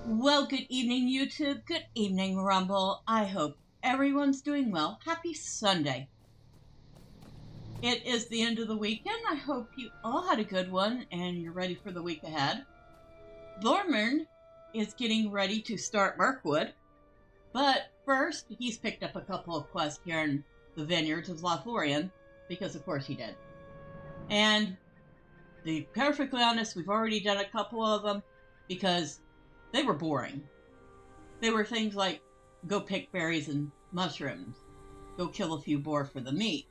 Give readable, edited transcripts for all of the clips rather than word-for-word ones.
Well, good evening, YouTube. Good evening, Rumble. I hope everyone's doing well. Happy Sunday. It is the end of the weekend. I hope you all had a good one and you're ready for the week ahead. Thormurn is getting ready to start Mirkwood, but first he's picked up a couple of quests here in the vineyards of Lothlorien, because of course he did. And to be perfectly honest, we've already done a couple of them because they were boring. They were things like, go pick berries and mushrooms, go kill a few boar for the meat,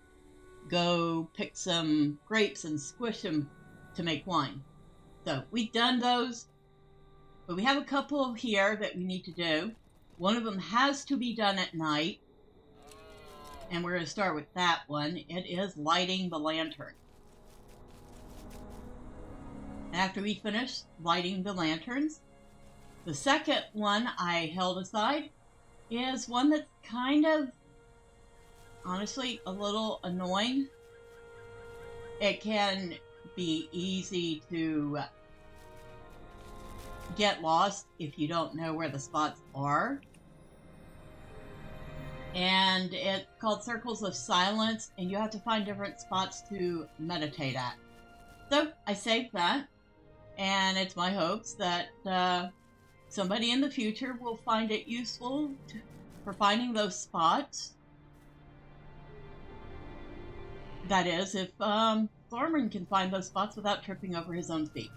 go pick some grapes and squish them to make wine. So we've done those, but we have a couple here that we need to do. One of them has to be done at night, and we're going to start with that one. It is lighting the lantern. After we finish lighting the lanterns, the second one I held aside is one that's kind of, honestly, a little annoying. It can be easy to get lost if you don't know where the spots are. And it's called Circles of Silence, and you have to find different spots to meditate at. So I saved that, and it's my hopes that somebody in the future will find it useful for finding those spots. That is, if Thormurn can find those spots without tripping over his own feet.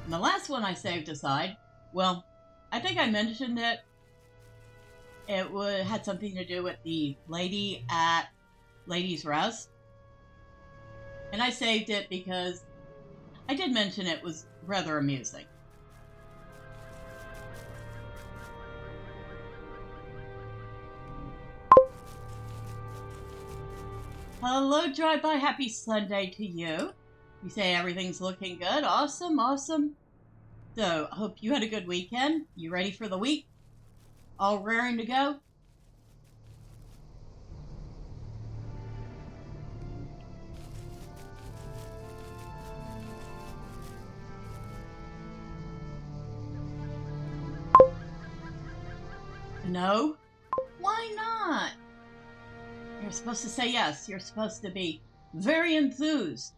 And the last one I saved aside, well, I think I mentioned it. It had something to do with the lady at Lady's Rest. And I saved it because I did mention it was rather amusing. Hello, Drive-By. Happy Sunday to you. You say everything's looking good. Awesome, awesome. So, hope you had a good weekend. You ready for the week? All raring to go? No? Why not? You're supposed to say yes. You're supposed to be very enthused.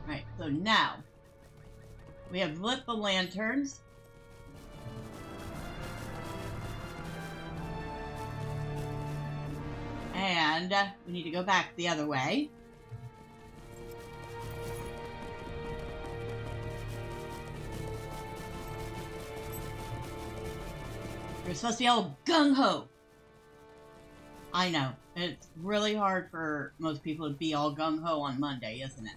Right, so now we have lit the lanterns. And we need to go back the other way. You're supposed to be all gung-ho. I know. It's really hard for most people to be all gung-ho on Monday, isn't it?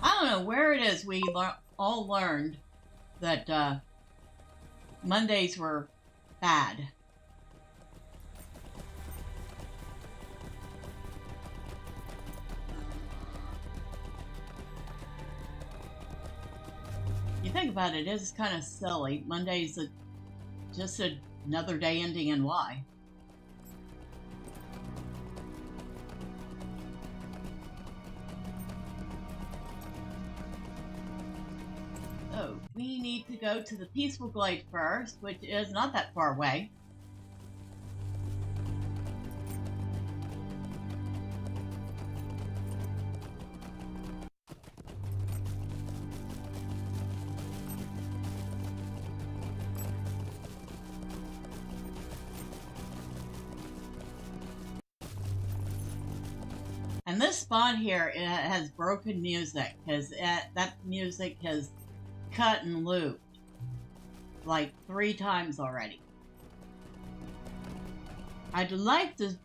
I don't know where it is we all learned that Mondays were bad. You think about it, it's kind of silly. Monday's just another day ending in Y. So, we need to go to the Peaceful Glade first, which is not that far away. And this spot here, it has broken music, because that music has cut and looped like 3 times already. I'd like to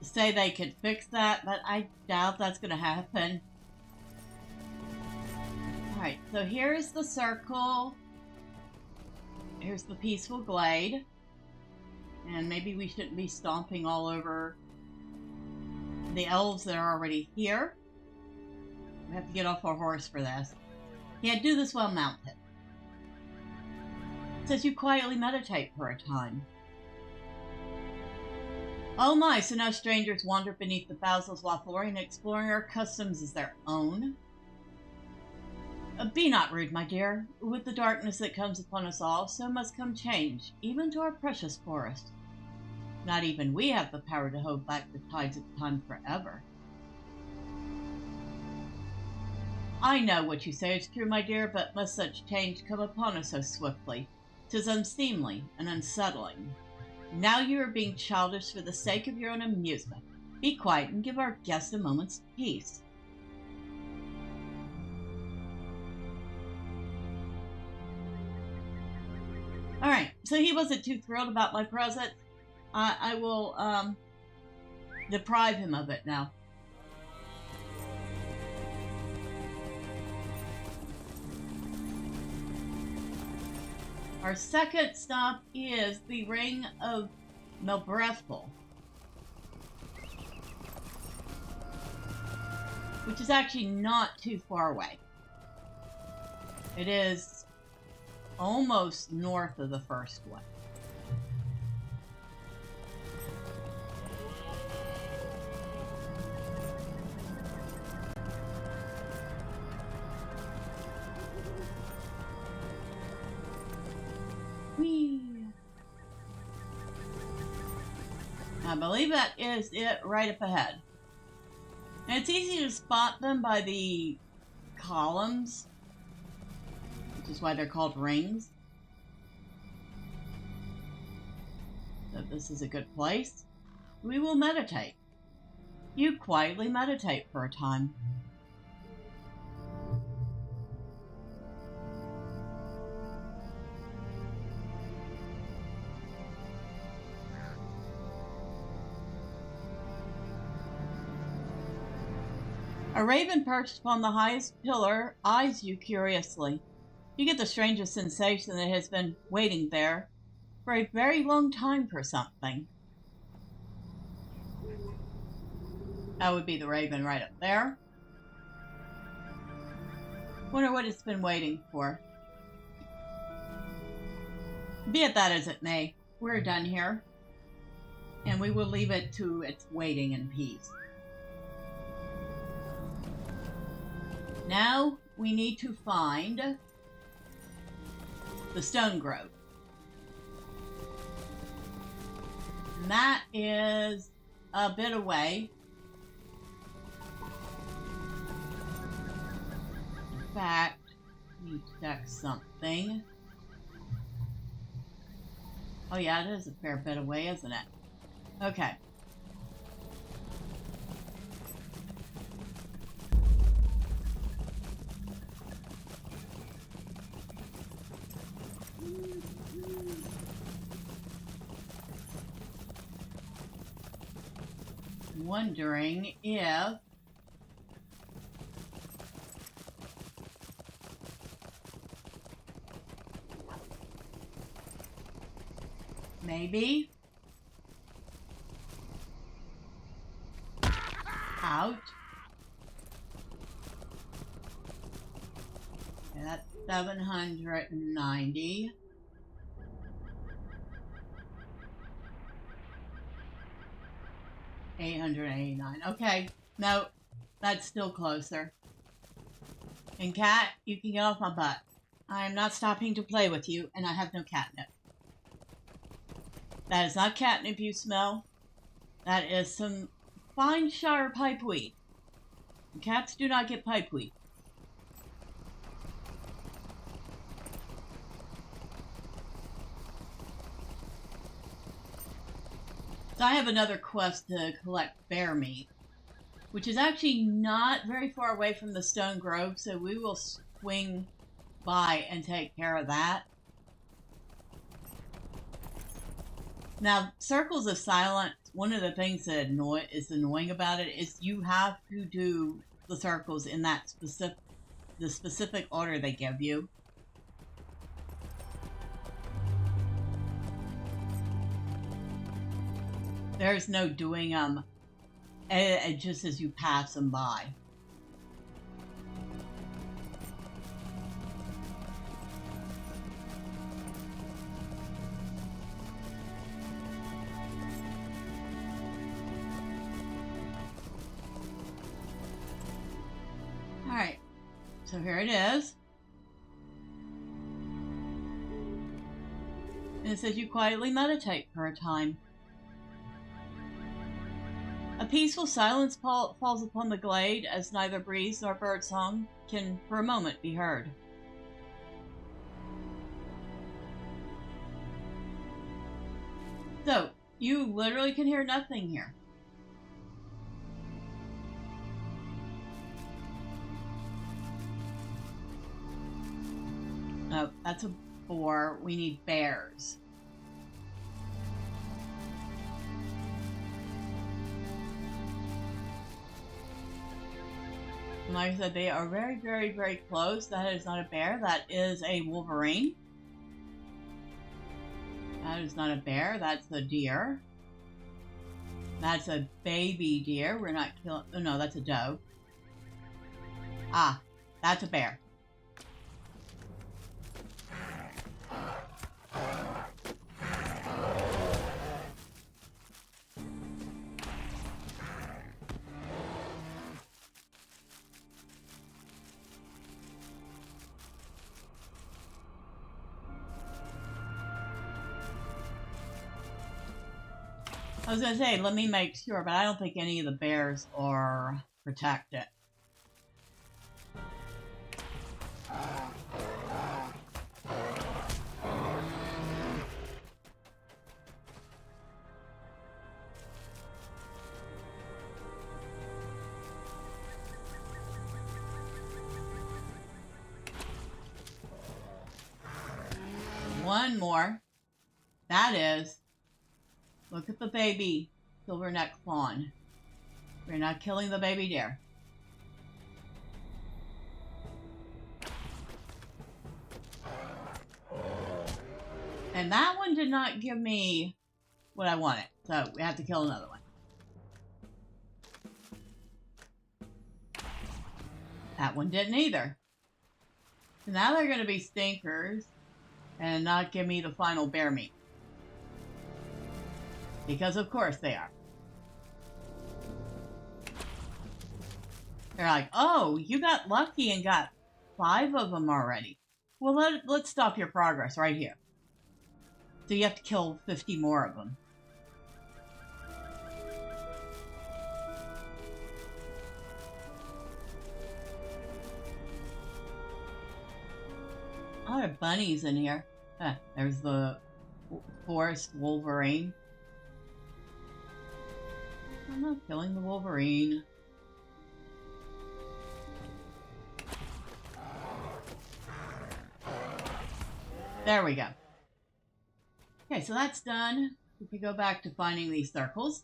say they could fix that, but I doubt that's going to happen. Alright, so here's the circle. Here's the Peaceful Glade. And maybe we shouldn't be stomping all over the elves that are already here. We have to get off our horse for this. Yeah, do this while mounted. It says you quietly meditate for a time. Oh my, so now strangers wander beneath the boughs of Lothlorien, exploring our customs as their own. Be not rude, my dear. With the darkness that comes upon us all, so must come change, even to our precious forest. Not even we have the power to hold back the tides of time forever. I know what you say is true, my dear, but must such change come upon us so swiftly? 'Tis unseemly and unsettling. Now you are being childish for the sake of your own amusement. Be quiet and give our guest a moment's peace. Alright, so he wasn't too thrilled about my present. I will deprive him of it now. Our second stop is the Ring of Melbrethel, which is actually not too far away. It is almost north of the first one. I believe that is it right up ahead. And it's easy to spot them by the columns, which is why they're called rings. So this is a good place. We will meditate. You quietly meditate for a time. A raven perched upon the highest pillar eyes you curiously. You get the strangest sensation that it has been waiting there for a very long time for something. That would be the raven right up there. Wonder what it's been waiting for. Be it that as it may, we're done here, and we will leave it to its waiting in peace. Now we need to find the stone grove. And that is a bit away. In fact, I need to check something. Oh yeah, it is a fair bit away, isn't it? Okay. I'm wondering if maybe out. Okay, that's 790. $889. Okay, no, that's still closer. And cat, you can get off my butt. I am not stopping to play with you, and I have no catnip. That is not catnip you smell. That is some fine Shire pipeweed. Cats do not get pipeweed. So I have another quest to collect bear meat, which is actually not very far away from the Stone Grove, so we will swing by and take care of that. Now, Circles of Silence, one of the things that is annoying about it is you have to do the circles in that specific order they give you. There's no doing them just as you pass them by. Alright, so here it is. And it says you quietly meditate for a time. A peaceful silence falls upon the glade as neither breeze nor birdsong can for a moment be heard. So, you literally can hear nothing here. Oh, that's a boar. We need bears. And like I said, they are very, very, very close. That is not a bear. That is a wolverine. That is not a bear. That's a deer. That's a baby deer. We're not killing... Oh, no, that's a doe. Ah, that's a bear. I was going to say, let me make sure, but I don't think any of the bears are protected. One more. That is... Look at the baby silverneck fawn. We're not killing the baby deer. And that one did not give me what I wanted. So we have to kill another one. That one didn't either. So now they're going to be stinkers and not give me the final bear meat. Because of course they are. They're like, oh, you got lucky and got 5 of them already. Well, let's stop your progress right here. So you have to kill 50 more of them. A lot of bunnies in here. There's the forest wolverine. I'm not killing the wolverine. There we go. Okay, so that's done. We can go back to finding these circles.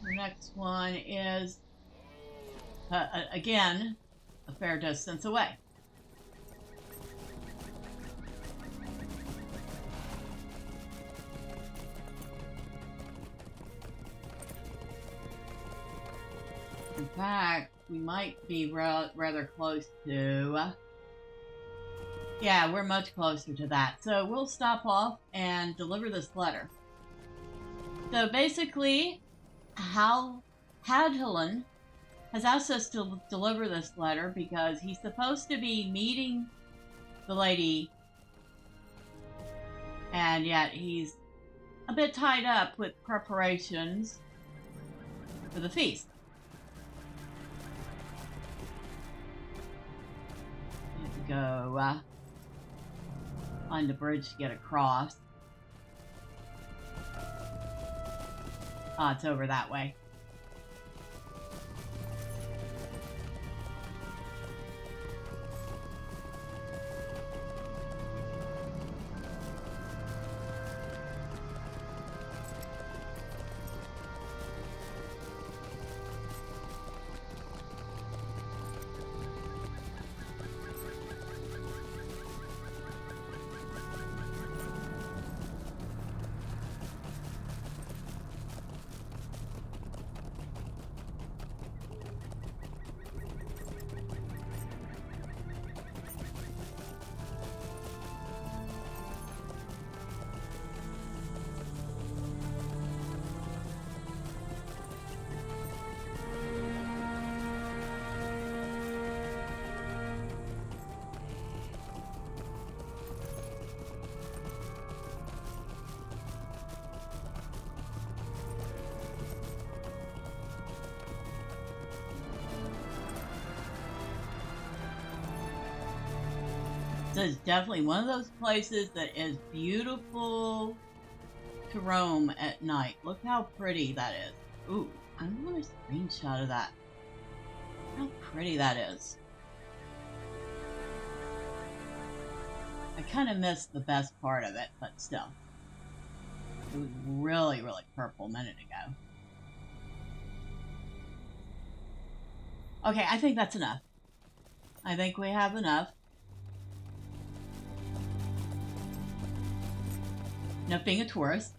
The next one is, again, a fair distance away. In fact, we might be rather close to... yeah, we're much closer to that. So we'll stop off and deliver this letter. So basically, Hadhillan has asked us to deliver this letter because he's supposed to be meeting the lady, and yet he's a bit tied up with preparations for the feast. Go find the bridge to get across. Ah, it's over that way. This is definitely one of those places that is beautiful to roam at night. Look how pretty that is. Ooh, I want a screenshot of that. How pretty that is. I kind of missed the best part of it, but still. It was really, really purple a minute ago. Okay, I think that's enough. I think we have enough. Enough being a tourist.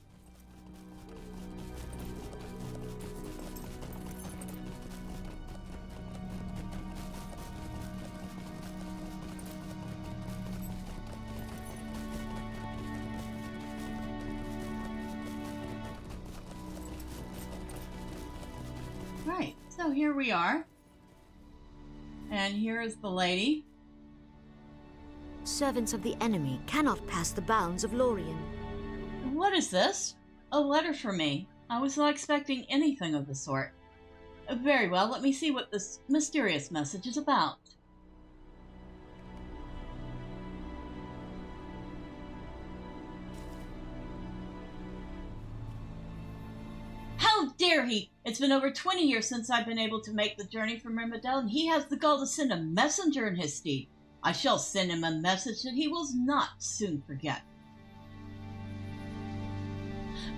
Right, so here we are. And here is the lady. Servants of the enemy cannot pass the bounds of Lorien. What is this? A letter for me. I was not expecting anything of the sort. Very well, let me see what this mysterious message is about. How dare he! It's been over 20 years since I've been able to make the journey from Rimmerdale, and he has the gall to send a messenger in his stead. I shall send him a message that he will not soon forget.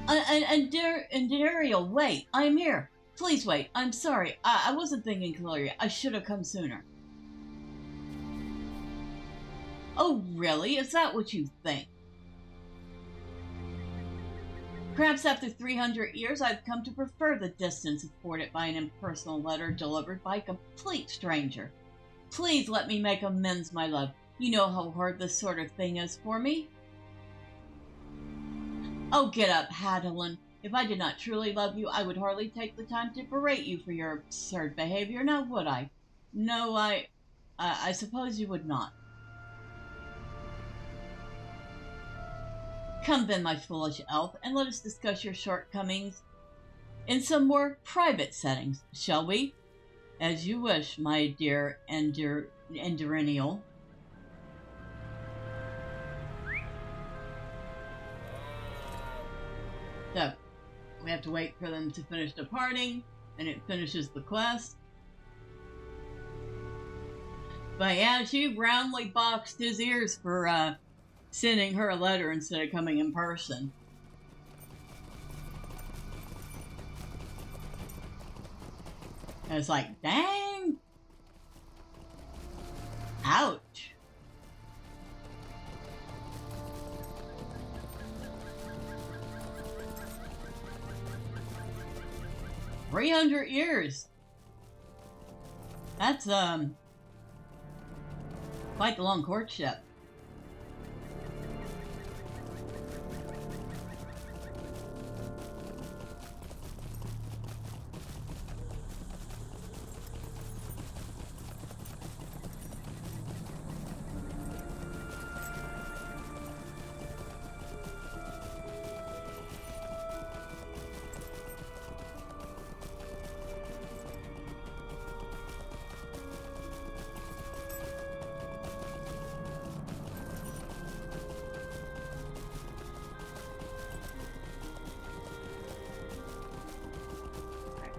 And Dariel, wait, I'm here. Please wait, I'm sorry. I wasn't thinking clearly. I should have come sooner. Oh, really? Is that what you think? Perhaps after 300 years, I've come to prefer the distance afforded by an impersonal letter delivered by a complete stranger. Please let me make amends, my love. You know how hard this sort of thing is for me. Oh, get up, Hadolin. If I did not truly love you, I would hardly take the time to berate you for your absurd behavior, now would I? No, I suppose you would not. Come then, my foolish elf, and let us discuss your shortcomings in some more private settings, shall we? As you wish, my dear Enderinial. So, we have to wait for them to finish departing, and it finishes the quest. But yeah, she roundly boxed his ears for sending her a letter instead of coming in person. And it's like, dang! Ouch! "300 years. That's quite the long courtship.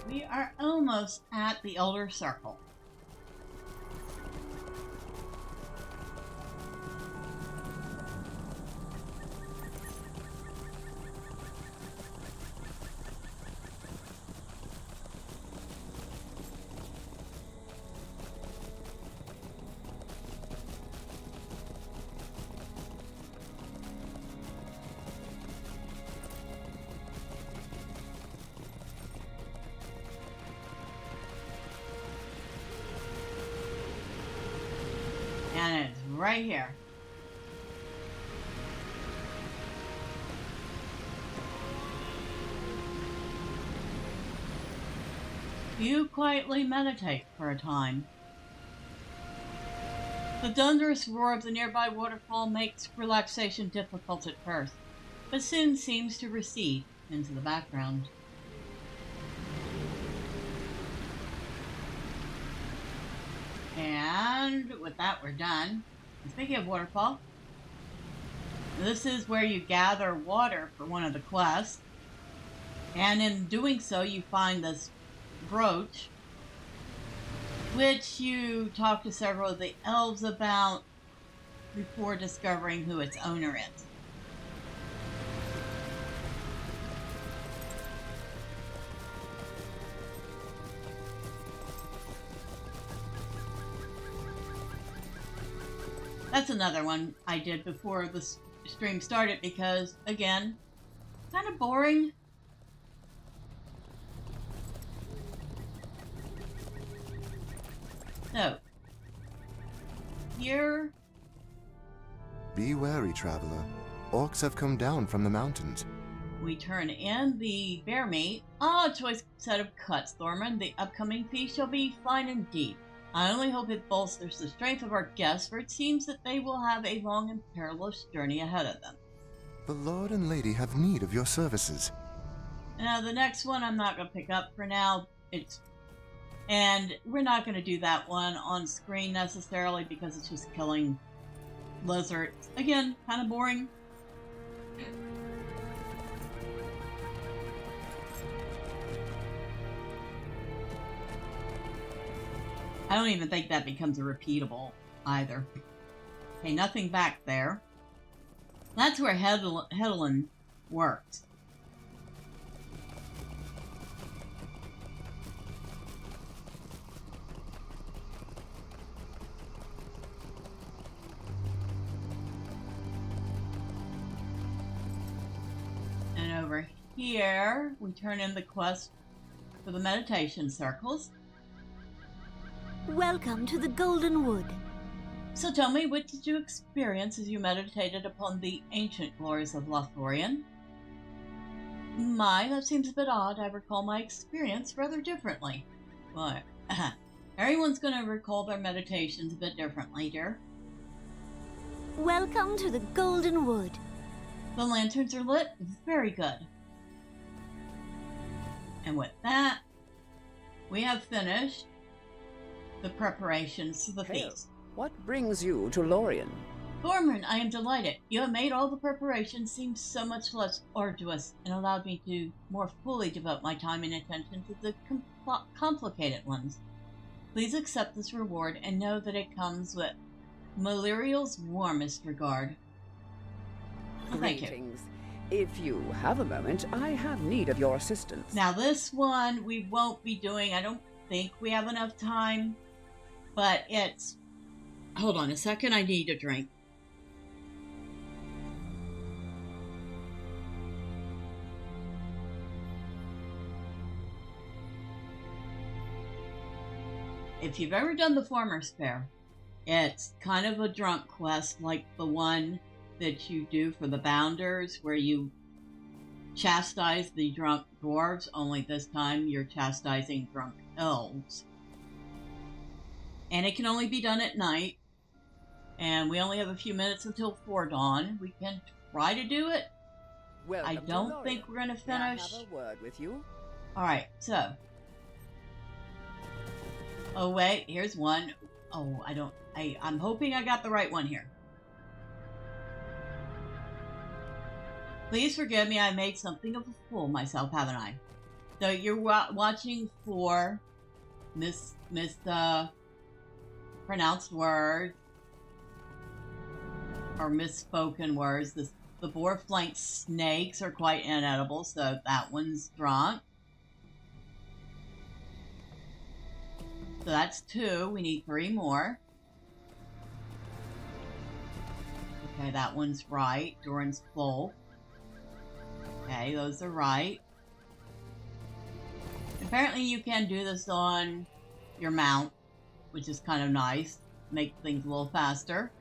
We are almost at the Elder Circle. And it's right here. You quietly meditate for a time. The thunderous roar of the nearby waterfall makes relaxation difficult at first, but soon seems to recede into the background. And with that, we're done. And speaking of waterfall, this is where you gather water for one of the quests. And in doing so, you find this brooch, which you talk to several of the elves about before discovering who its owner is. That's another one I did before the stream started because, again, kind of boring. So, here... Be wary, traveler. Orcs have come down from the mountains. We turn in the bear meat. Ah, a choice set of cuts, Thormurn. The upcoming feast shall be fine indeed. I only hope it bolsters the strength of our guests, for it seems that they will have a long and perilous journey ahead of them. The Lord and Lady have need of your services. Now, the next one I'm not going to pick up for now. And we're not going to do that one on screen necessarily because it's just killing lizards. Again, kind of boring. I don't even think that becomes a repeatable either. Okay, nothing back there. That's where Hedlin works. here, we turn in the quest for the meditation circles. Welcome to the Golden Wood. So tell me, what did you experience as you meditated upon the ancient glories of Lothlorien? My, that seems a bit odd. I recall my experience rather differently. Well, everyone's going to recall their meditations a bit differently, dear. Welcome to the Golden Wood. The lanterns are lit. Very good. And with that, we have finished the preparations for the feast. What brings you to Lorien? Thormurn, I am delighted. You have made all the preparations seem so much less arduous and allowed me to more fully devote my time and attention to the complicated ones. Please accept this reward and know that it comes with Maliriel's warmest regard. Well, thank you. Greetings. If you have a moment, I have need of your assistance. Now this one we won't be doing. I don't think we have enough time, but it's... Hold on a second, I need a drink. If you've ever done the Farmer's Fair, it's kind of a drunk quest like the one that you do for the Bounders, where you chastise the drunk dwarves, only this time you're chastising drunk elves. And it can only be done at night, and we only have a few minutes until dawn. We can try to do it. I don't think we're going to finish. May I have a word with you? Alright, so. Oh wait, here's one. Oh, I'm hoping I got the right one here. Please forgive me, I made something of a fool myself, haven't I? So you're watching for pronounced words or misspoken words. The boar flanked snakes are quite inedible, so that one's drunk. So that's 2. We need 3 more. Okay, that one's right. Doran's full. Okay, those are right. Apparently you can do this on your mount, which is kind of nice. Make things a little faster.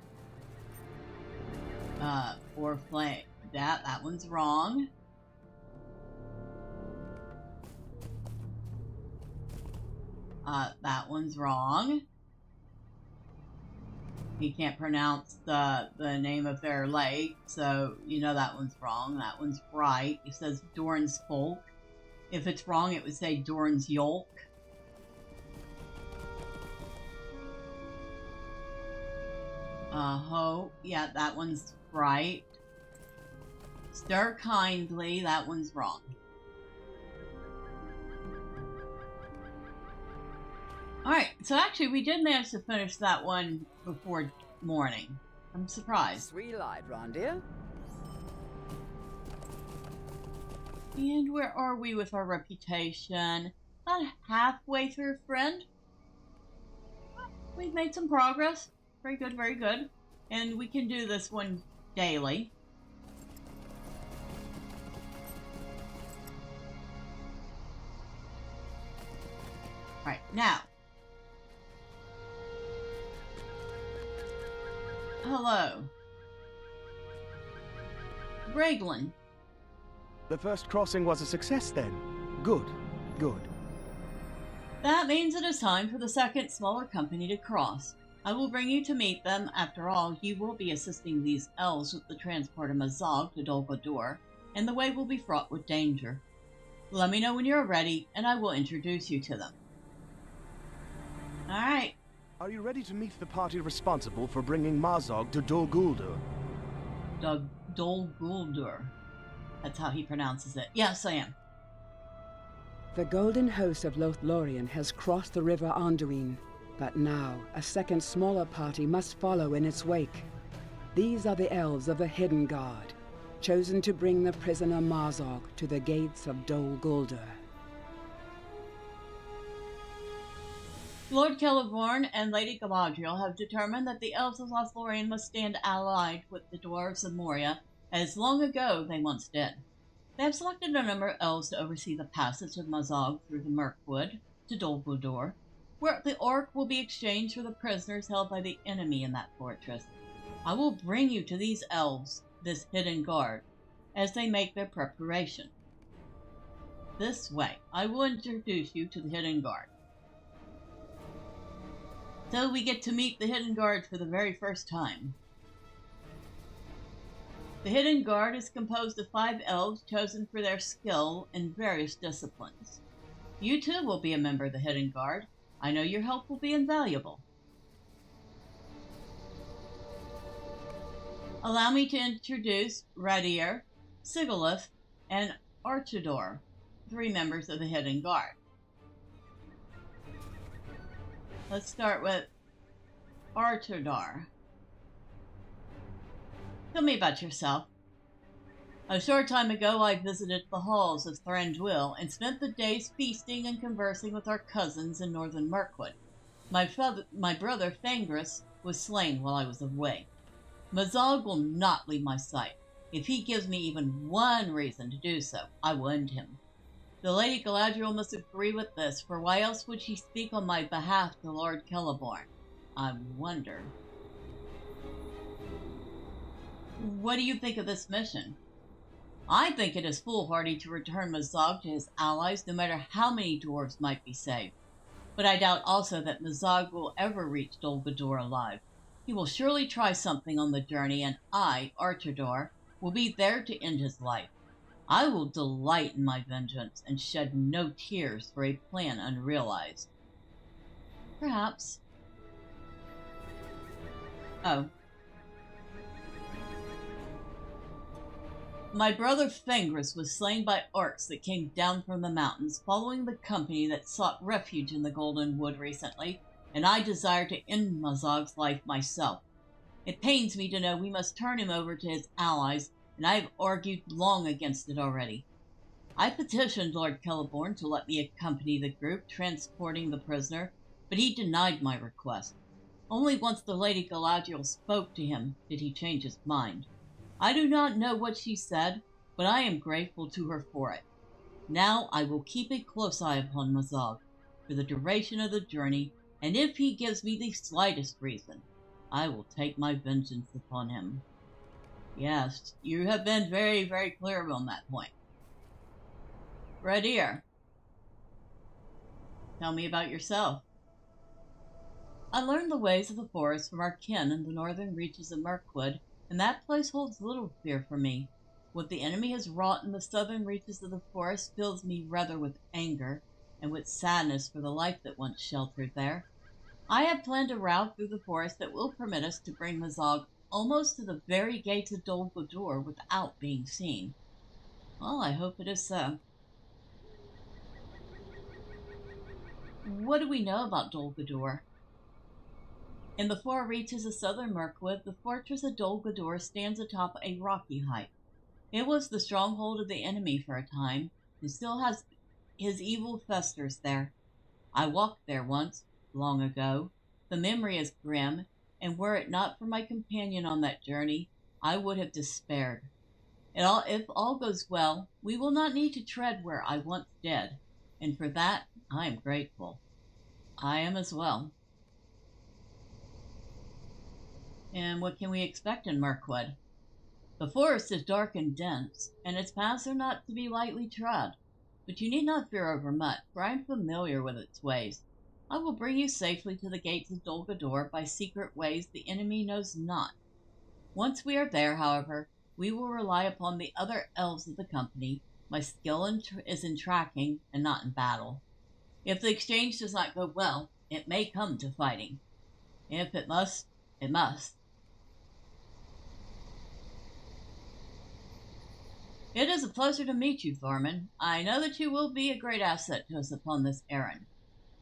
Or flame. That one's wrong. That one's wrong. He can't pronounce the name of their lake, so you know that one's wrong. That one's right. It says Doran's Folk. If it's wrong, it would say Doran's Yolk. Yeah, that one's right. Stir kindly, that one's wrong. Alright, so actually we did manage to finish that one before morning. I'm surprised. Sweet-eyed, Rondeer. And where are we with our reputation? About halfway through, friend. We've made some progress. Very good, very good. And we can do this one daily. Alright, now. Hello. Braglin. The first crossing was a success then. Good, good. That means it is time for the second, smaller company to cross. I will bring you to meet them. After all, you will be assisting these elves with the transport of Mazog to Dol Guldur, and the way will be fraught with danger. Let me know when you're ready, and I will introduce you to them. Alright. Are you ready to meet the party responsible for bringing Mazog to Dol Guldur? Dol Guldur. That's how he pronounces it. Yes, I am. The golden host of Lothlorien has crossed the river Anduin, but now a second smaller party must follow in its wake. These are the elves of the Hidden Guard, chosen to bring the prisoner Mazog to the gates of Dol Guldur. Lord Celeborn and Lady Galadriel have determined that the elves of Lothlorien must stand allied with the dwarves of Moria, as long ago they once did. They have selected a number of elves to oversee the passage of Mazog through the Mirkwood to Dol Guldur, where the orc will be exchanged for the prisoners held by the enemy in that fortress. I will bring you to these elves, this hidden guard, as they make their preparation. This way, I will introduce you to the hidden guard. So we get to meet the hidden guard for the very first time. The hidden guard is composed of 5 elves chosen for their skill in various disciplines. You too will be a member of the hidden guard. I know your help will be invaluable. Allow me to introduce Radier, Sigalith, and Archidor, 3 members of the hidden guard. Let's start with Archidor. Tell me about yourself. A short time ago, I visited the halls of Thranduil and spent the days feasting and conversing with our cousins in northern Mirkwood. My brother Fangris was slain while I was away. Mazog will not leave my sight. If he gives me even one reason to do so, I will end him. The Lady Galadriel must agree with this, for why else would she speak on my behalf to Lord Celeborn? I wonder. What do you think of this mission? I think it is foolhardy to return Mazog to his allies, no matter how many dwarves might be saved. But I doubt also that Mazog will ever reach Dol Guldur alive. He will surely try something on the journey, and I, Archidor, will be there to end his life. I will delight in my vengeance and shed no tears for a plan unrealized. Perhaps. Oh. My brother Fangris was slain by orcs that came down from the mountains following the company that sought refuge in the Golden Wood recently, and I desire to end Mazog's life myself. It pains me to know we must turn him over to his allies, and I have argued long against it already. I petitioned Lord Celeborn to let me accompany the group transporting the prisoner, but he denied my request. Only once the Lady Galadriel spoke to him did he change his mind. I do not know what she said, but I am grateful to her for it. Now I will keep a close eye upon Mazog for the duration of the journey, and if he gives me the slightest reason, I will take my vengeance upon him. Yes, you have been very, very clear on that point. Radier, tell me about yourself. I learned the ways of the forest from our kin in the northern reaches of Mirkwood, and that place holds little fear for me. What the enemy has wrought in the southern reaches of the forest fills me rather with anger, and with sadness for the life that once sheltered there. I have planned a route through the forest that will permit us to bring Mazog almost to the very gates of Dol Guldur without being seen. Well, I hope it is so. What do we know about Dol Guldur? In the far reaches of southern Mirkwood, the fortress of Dol Guldur stands atop a rocky height. It was the stronghold of the enemy for a time, and still has his evil festers there. I walked there once, long ago. The memory is grim, and were it not for my companion on that journey, I would have despaired. If all goes well, we will not need to tread where I once did, and for that I am grateful. I am as well. And what can we expect in Mirkwood? The forest is dark and dense, and its paths are not to be lightly trod. But you need not fear overmuch, for I am familiar with its ways. I will bring you safely to the gates of Dol Guldur by secret ways the enemy knows not. Once we are there, however, we will rely upon the other elves of the company. My skill is in tracking and not in battle. If the exchange does not go well, it may come to fighting. If it must, it must. It is a pleasure to meet you, Thormurn. I know that you will be a great asset to us upon this errand.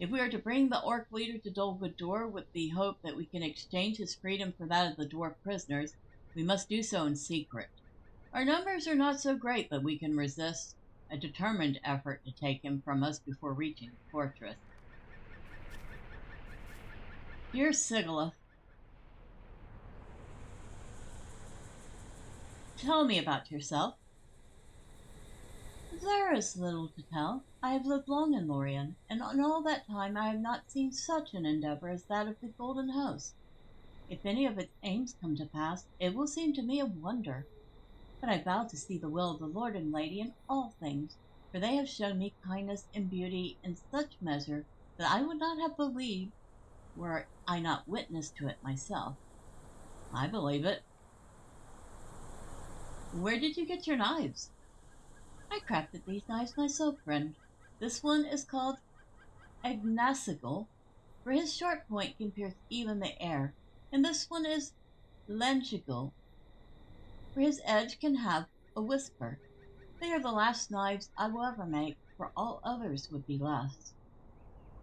If we are to bring the orc leader to Dol Guldur with the hope that we can exchange his freedom for that of the dwarf prisoners, we must do so in secret. Our numbers are not so great that we can resist a determined effort to take him from us before reaching the fortress. Dear Sigalith, tell me about yourself. There is little to tell. I have lived long in Lorien, and in all that time I have not seen such an endeavor as that of the Golden Host. If any of its aims come to pass, it will seem to me a wonder. But I vow to see the will of the Lord and Lady in all things, for they have shown me kindness and beauty in such measure that I would not have believed were I not witness to it myself. I believe it. Where did you get your knives? I crafted these knives myself, friend. This one is called Agnasigal, for his short point can pierce even the air, and this one is Lengigal, for his edge can have a whisper. They are the last knives I will ever make, for all others would be last.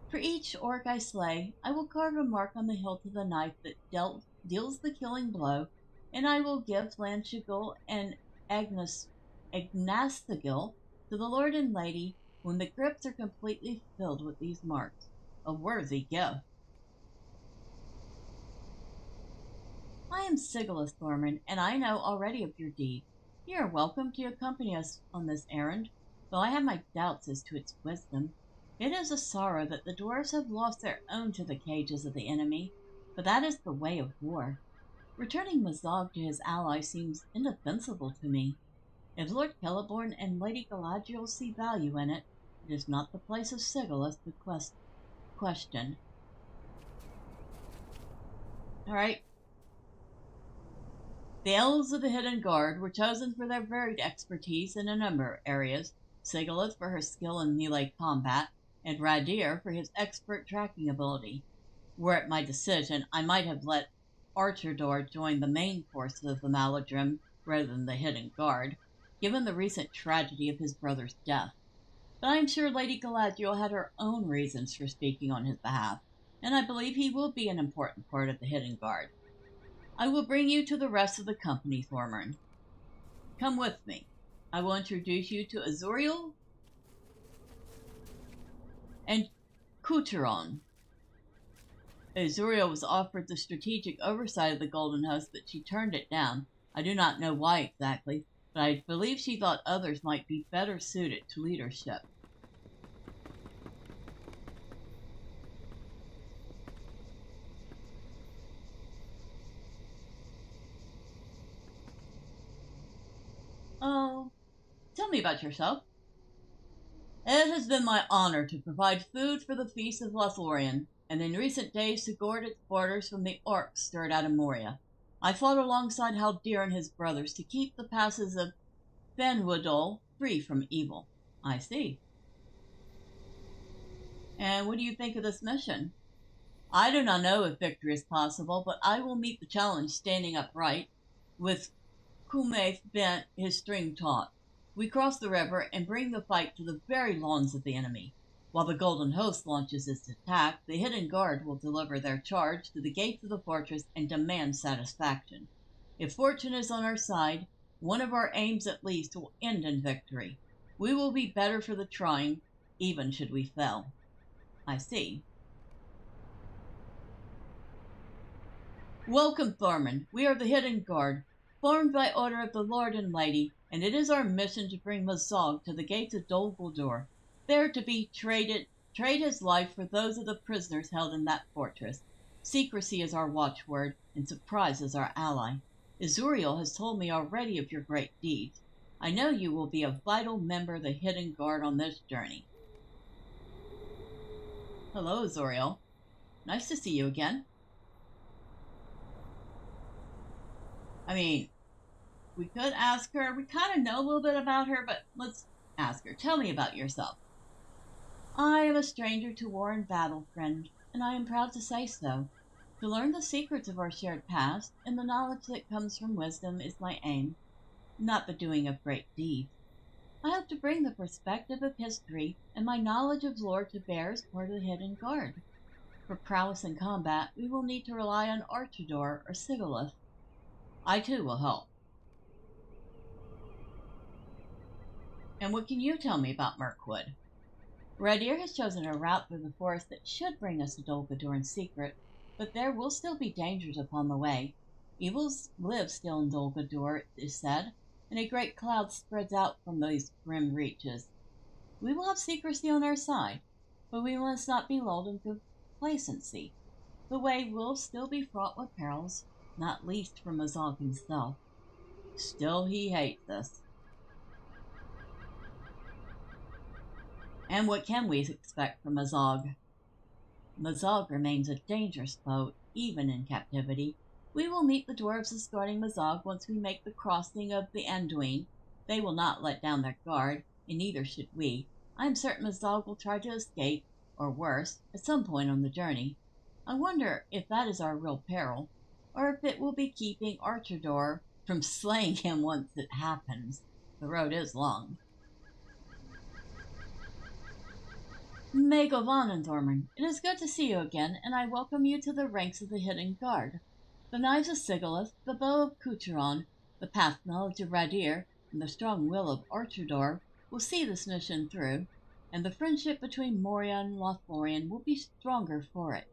For each orc I slay, I will carve a mark on the hilt of the knife that deals the killing blow, and I will give Lanchigal and Agnasthagil to the Lord and Lady when the grips are completely filled with these marks. A worthy gift. I am Sigilus Thormurn, and I know already of your deed. You are welcome to accompany us on this errand, though I have my doubts as to its wisdom. It is a sorrow that the dwarves have lost their own to the cages of the enemy, but that is the way of war. Returning Mazog to his ally seems indefensible to me. If Lord Celeborn and Lady Galadriel see value in it, it is not the place of Sigilus to question. All right. The elves of the Hidden Guard were chosen for their varied expertise in a number of areas, Sigilith for her skill in melee combat, and Radir for his expert tracking ability. Were it my decision, I might have let Archerdor join the main forces of the Maladrim rather than the Hidden Guard, given the recent tragedy of his brother's death. But I am sure Lady Galadriel had her own reasons for speaking on his behalf, and I believe he will be an important part of the Hidden Guard. I will bring you to the rest of the company, Thormurn. Come with me. I will introduce you to Azuriel and Couturon. Azuriel was offered the strategic oversight of the Golden Host, but she turned it down. I do not know why exactly, but I believe she thought others might be better suited to leadership. Oh, tell me about yourself. It has been my honor to provide food for the feast of Lothlorien, and in recent days to guard its borders from the orcs stirred out of Moria. I fought alongside Haldir and his brothers to keep the passes of Benwudol free from evil. I see. And what do you think of this mission? I do not know if victory is possible, but I will meet the challenge standing upright, with Kumath bent his string taut. We cross the river and bring the fight to the very lawns of the enemy. While the Golden Host launches its attack, the Hidden Guard will deliver their charge to the gates of the fortress and demand satisfaction. If fortune is on our side, one of our aims at least will end in victory. We will be better for the trying, even should we fail. I see. Welcome, Thormurn. We are the Hidden Guard, formed by order of the Lord and Lady, and it is our mission to bring Mazog to the gates of Dol Guldur, there to be trade his life for those of the prisoners held in that fortress. Secrecy is our watchword, and surprise is our ally. Azuriel has told me already of your great deeds. I know you will be a vital member of the Hidden Guard on this journey. Hello, Azuriel. Nice to see you again. I mean, we could ask her. We kind of know a little bit about her, but let's ask her. Tell me about yourself. I am a stranger to war and battle, friend, and I am proud to say so. To learn the secrets of our shared past and the knowledge that comes from wisdom is my aim, not the doing of great deeds. I hope to bring the perspective of history and my knowledge of lore to bear as part of the Hidden Guard. For prowess in combat, we will need to rely on Archidor or Sigilith. I too will help. And what can you tell me about Mirkwood? Radir has chosen a route through the forest that should bring us to Dol Guldur in secret, but there will still be dangers upon the way. Evils live still in Dol Guldur, it is said. and a great cloud spreads out from those grim reaches. We will have secrecy on our side, but we must not be lulled into complacency. The way will still be fraught with perils, not least from Mazog himself. Still he hates us. And what can we expect from Mazog? Mazog remains a dangerous foe, even in captivity. We will meet the dwarves escorting Mazog once we make the crossing of the Anduin. They will not let down their guard, and neither should we. I am certain Mazog will try to escape, or worse, at some point on the journey. I wonder if that is our real peril, or if it will be keeping Archerdor from slaying him once it happens. The road is long. May Govan and Thormurn, it is good to see you again, and I welcome you to the ranks of the Hidden Guard. The knives of Sigilith, the bow of Coucheron, the pathmill of Jeradir, and the strong will of Archerdor will see this mission through, and the friendship between Moria and Lothlorien will be stronger for it.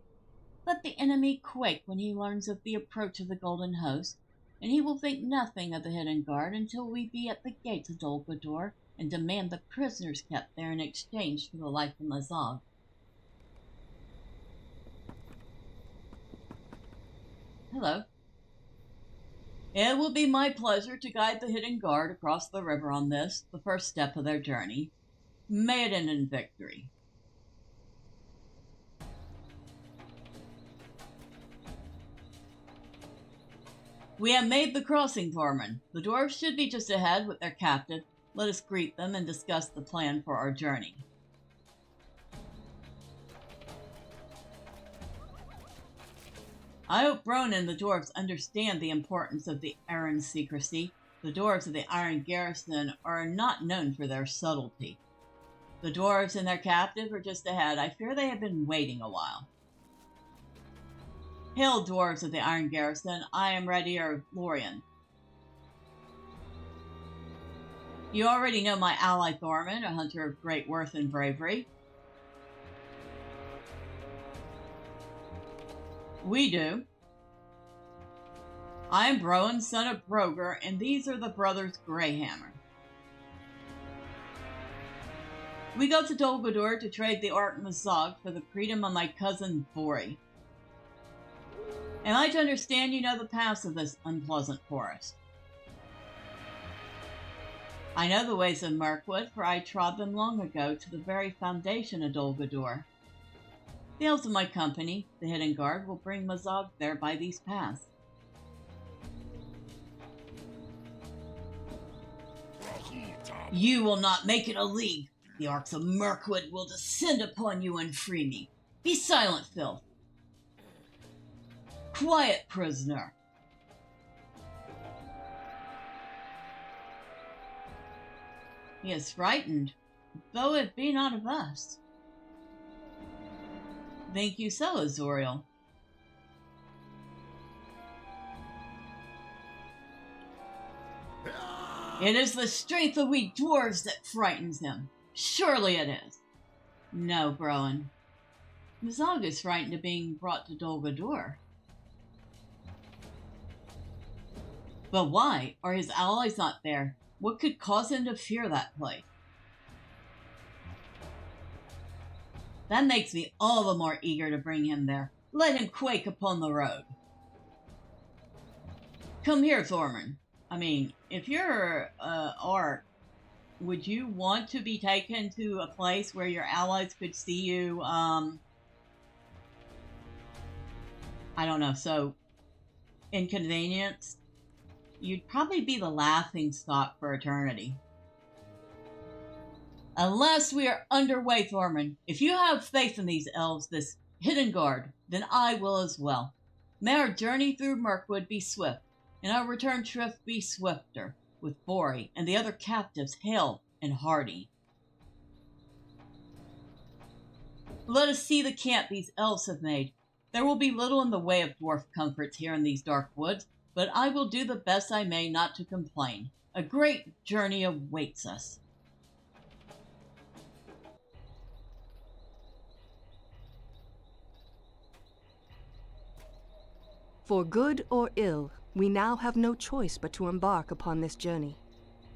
Let the enemy quake when he learns of the approach of the Golden Host, and he will think nothing of the Hidden Guard until we be at the gates of Dol Guldur and demand the prisoners kept there in exchange for the life of Mazog. Hello. It will be my pleasure to guide the Hidden Guard across the river on this, the first step of their journey. May it end in victory. We have made the crossing, Thormurn. The dwarves should be just ahead with their captive. Let us greet them and discuss the plan for our journey. I hope Broin and the dwarves understand the importance of the errand secrecy. The dwarves of the Iron Garrison are not known for their subtlety. The dwarves and their captive are just ahead. I fear they have been waiting a while. Hail, dwarves of the Iron Garrison. I am Radier Lorien. You already know my ally Thormurn, a hunter of great worth and bravery. We do. I am Broin, son of Broger, and these are the brothers Greyhammer. We go to Dol Guldur to trade the Art Mazog for the freedom of my cousin Bori. Am I to understand you know the paths of this unpleasant forest? I know the ways of Mirkwood, for I trod them long ago to the very foundation of Dol Guldur. The elves of my company, the Hidden Guard, will bring Mazog there by these paths. You will not make it a league. The arcs of Mirkwood will descend upon you and free me. Be silent, filth. Quiet, prisoner. He is frightened, though it be not of us. Think you so, Azoriel? It is the strength of we dwarves that frightens him. Surely it is. No, Broin. Mazog is frightened of being brought to Dol Guldur. But why? Are his allies not there? What could cause him to fear that place? That makes me all the more eager to bring him there. Let him quake upon the road. Come here, Thormurn. I mean, if you're Ark, would you want to be taken to a place where your allies could see you, I don't know, so inconvenienced? You'd probably be the laughing stock for eternity. Unless we are underway, Thormurn. If you have faith in these elves, this Hidden Guard, then I will as well. May our journey through Mirkwood be swift, and our return trip be swifter, with Bori and the other captives hale and hardy. Let us see the camp these elves have made. There will be little in the way of dwarf comforts here in these dark woods, but I will do the best I may not to complain. A great journey awaits us. For good or ill, we now have no choice but to embark upon this journey.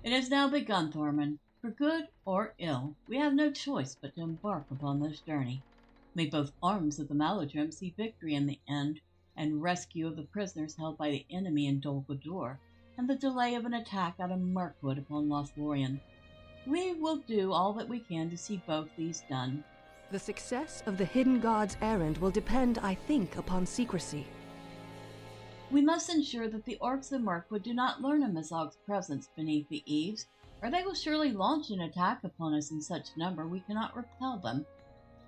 It has now begun, Thormurn. For good or ill, we have no choice but to embark upon this journey. May both arms of the Malodrome see victory in the end, and rescue of the prisoners held by the enemy in Dol Guldur, and the delay of an attack out of Mirkwood upon Lothlorien. We will do all that we can to see both these done. The success of the Hidden God's errand will depend, I think, upon secrecy. We must ensure that the orcs of Mirkwood do not learn of Mazog's presence beneath the eaves, or they will surely launch an attack upon us in such number we cannot repel them.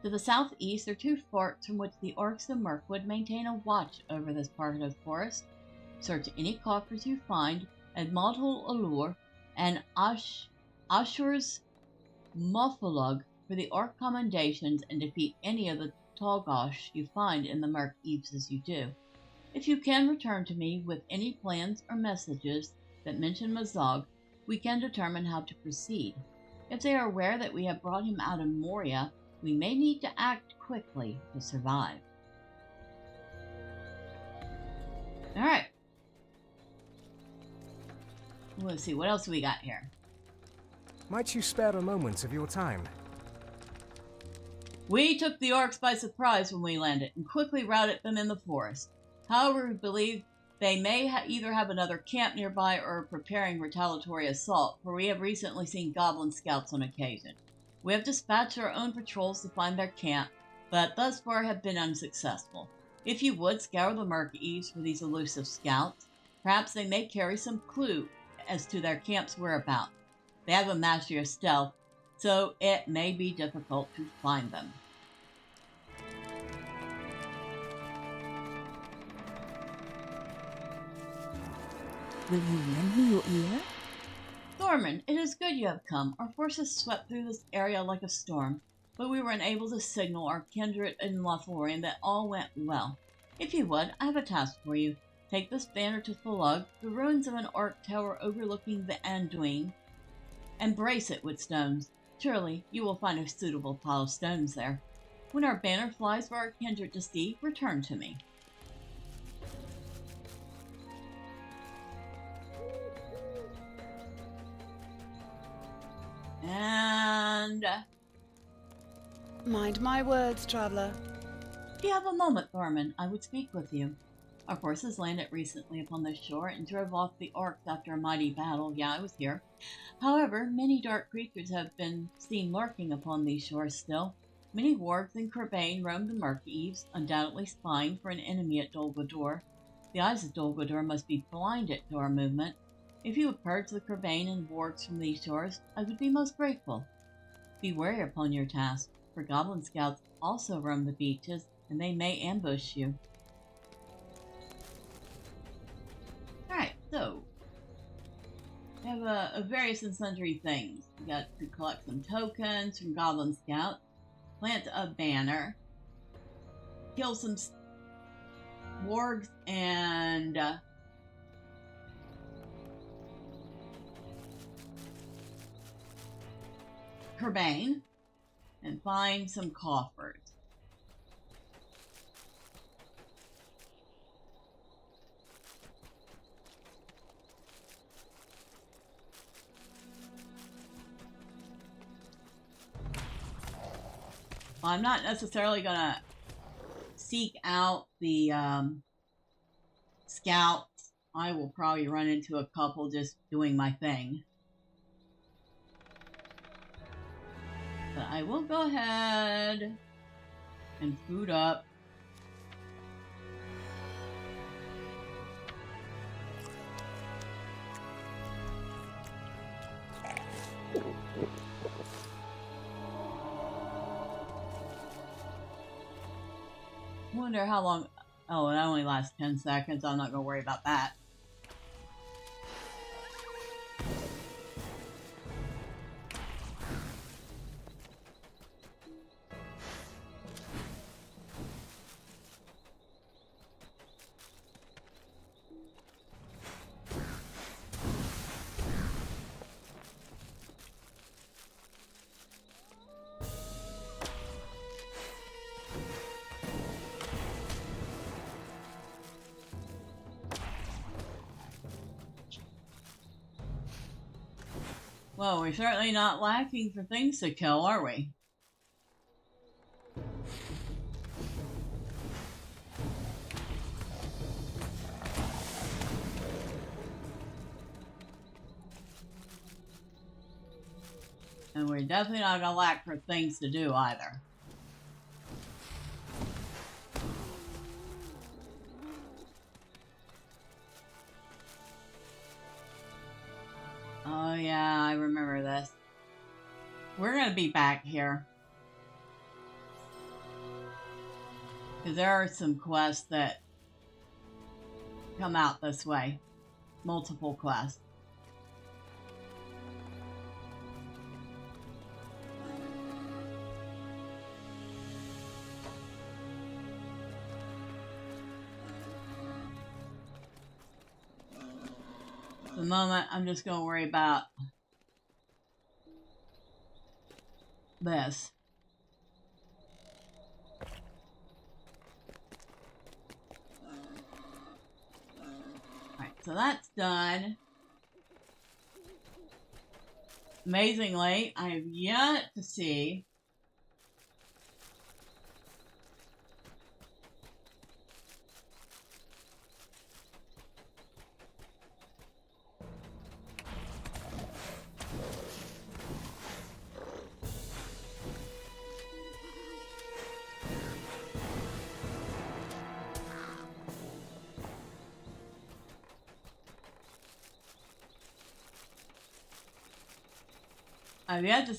To the southeast are 2 forts from which the orcs of Mirkwood maintain a watch over this part of the forest. Search any coffers you find at Modhul Allur and Ashur's Mothalug for the orc commendations, and defeat any of the Tallgosh you find in the Mirk Eaves as you do. If you can return to me with any plans or messages that mention Mazog, we can determine how to proceed. If they are aware that we have brought him out of Moria, we may need to act quickly to survive. Alright. Let's see, what else we got here? Might you spare a moment of your time? We took the orcs by surprise when we landed and quickly routed them in the forest. However, we believe they may either have another camp nearby or are preparing retaliatory assault, for we have recently seen goblin scouts on occasion. We have dispatched our own patrols to find their camp, but thus far have been unsuccessful. If you would, scour the Mirk Eaves for these elusive scouts. Perhaps they may carry some clue as to their camp's whereabouts. They have a mastery of stealth, so it may be difficult to find them. Will you lend me your ear? Thormurn, it is good you have come. Our forces swept through this area like a storm, but we were unable to signal our kindred in Lothlorien that all went well. If you would, I have a task for you. Take this banner to Thalug, the ruins of an orc tower overlooking the Anduin, and brace it with stones. Surely you will find a suitable pile of stones there. When our banner flies for our kindred to see, return to me. And Mind my words, traveler. if you have a moment, Thormurn, I would speak with you. Our forces landed recently upon the shore and drove off the orcs after a mighty battle. Yeah, I was here. However, many dark creatures have been seen lurking upon these shores still. Many wargs and Kerbane roam the Mirk Eaves, undoubtedly spying for an enemy at Dol Guldur. The eyes of Dol Guldur must be blinded to our movement. If you would purge the Kerbane and wargs from these shores, I would be most grateful. Be wary upon your task, for goblin scouts also roam the beaches, and they may ambush you. Alright, so we have a various and sundry things. We got to collect some tokens from goblin scouts, plant a banner, kill some wargs and Kerbane, and find some coffers. Well, I'm not necessarily gonna seek out the scouts. I will probably run into a couple just doing my thing. But I will go ahead and food up. Wonder how long. Oh, it only lasts 10 seconds. I'm not going to worry about that. Well, we're certainly not lacking for things to kill, are we? And we're definitely not gonna lack for things to do either. Oh yeah, I remember this. We're gonna be back here. Because there are some quests that come out this way. Multiple quests. For the moment, I'm just going to worry about this. Alright, so that's done. Amazingly, I have yet to see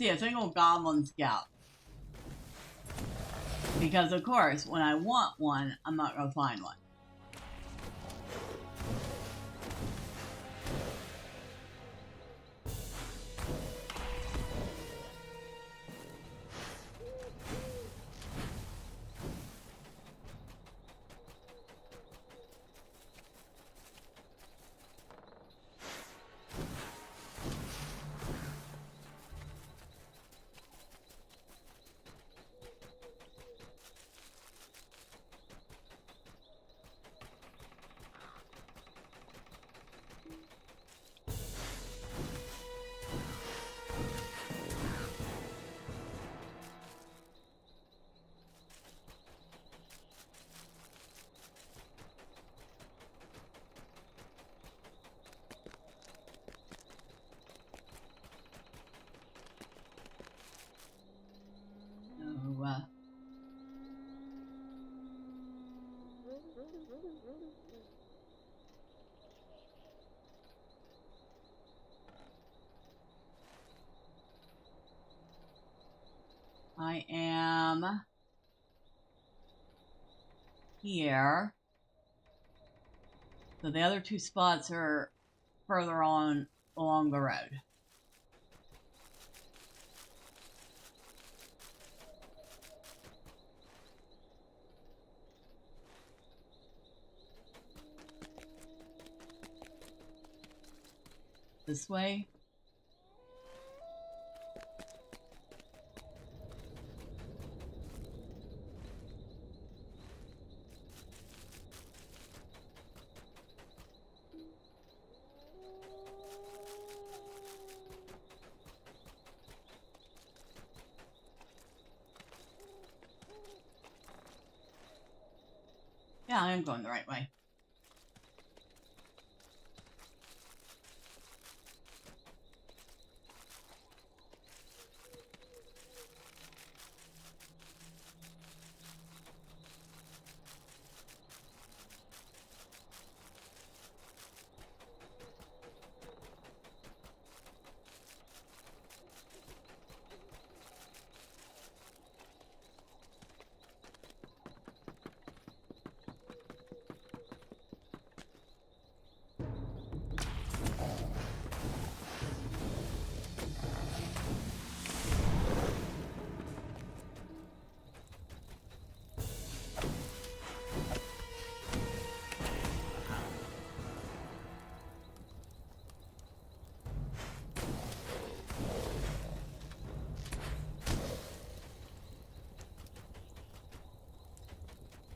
a single goblin scout. Because, of course, when I want one, I'm not going to find one. I am here. So the other two spots are further on along the road. This way. Yeah, I am going the right way.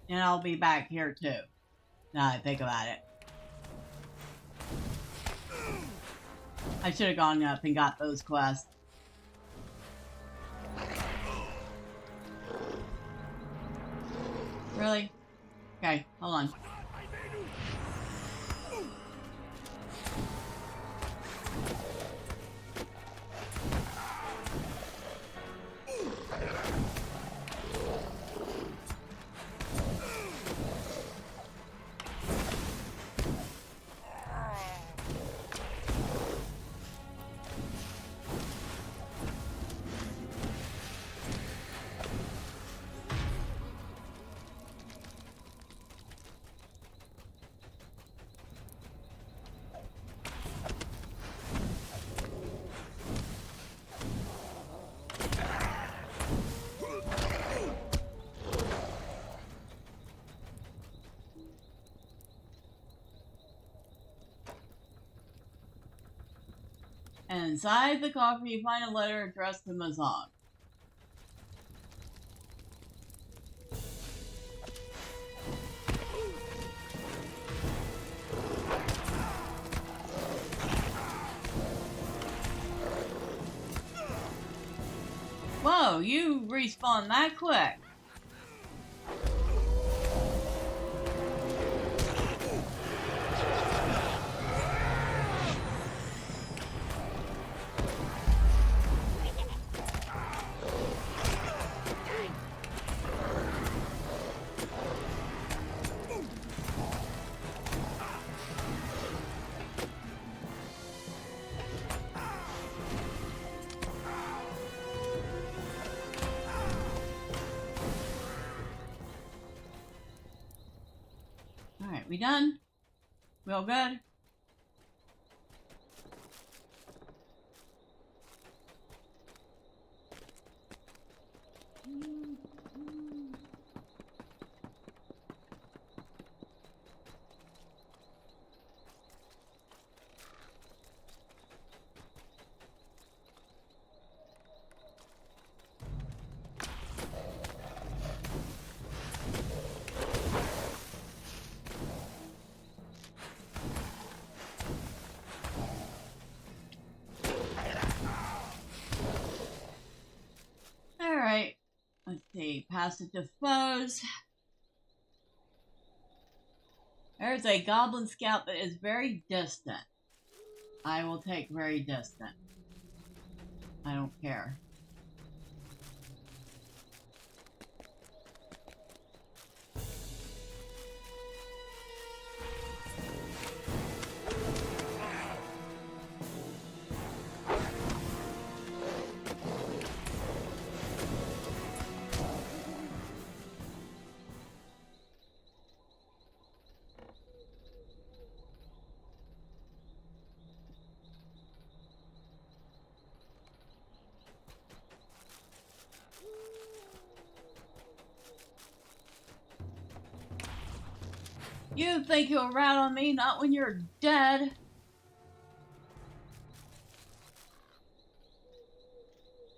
And I'll be back here too, now I think about it. I should have gone up and got those quests. Really? Okay, hold on. And inside the coffee, you find a letter addressed to Mazog. Whoa, you respawn that quick. Alright, we done? We all good? Alright, let's see. Passage of foes. There's a goblin scout that is very distant. I will take very distant. I don't care. You think you'll rat on me, not when you're dead.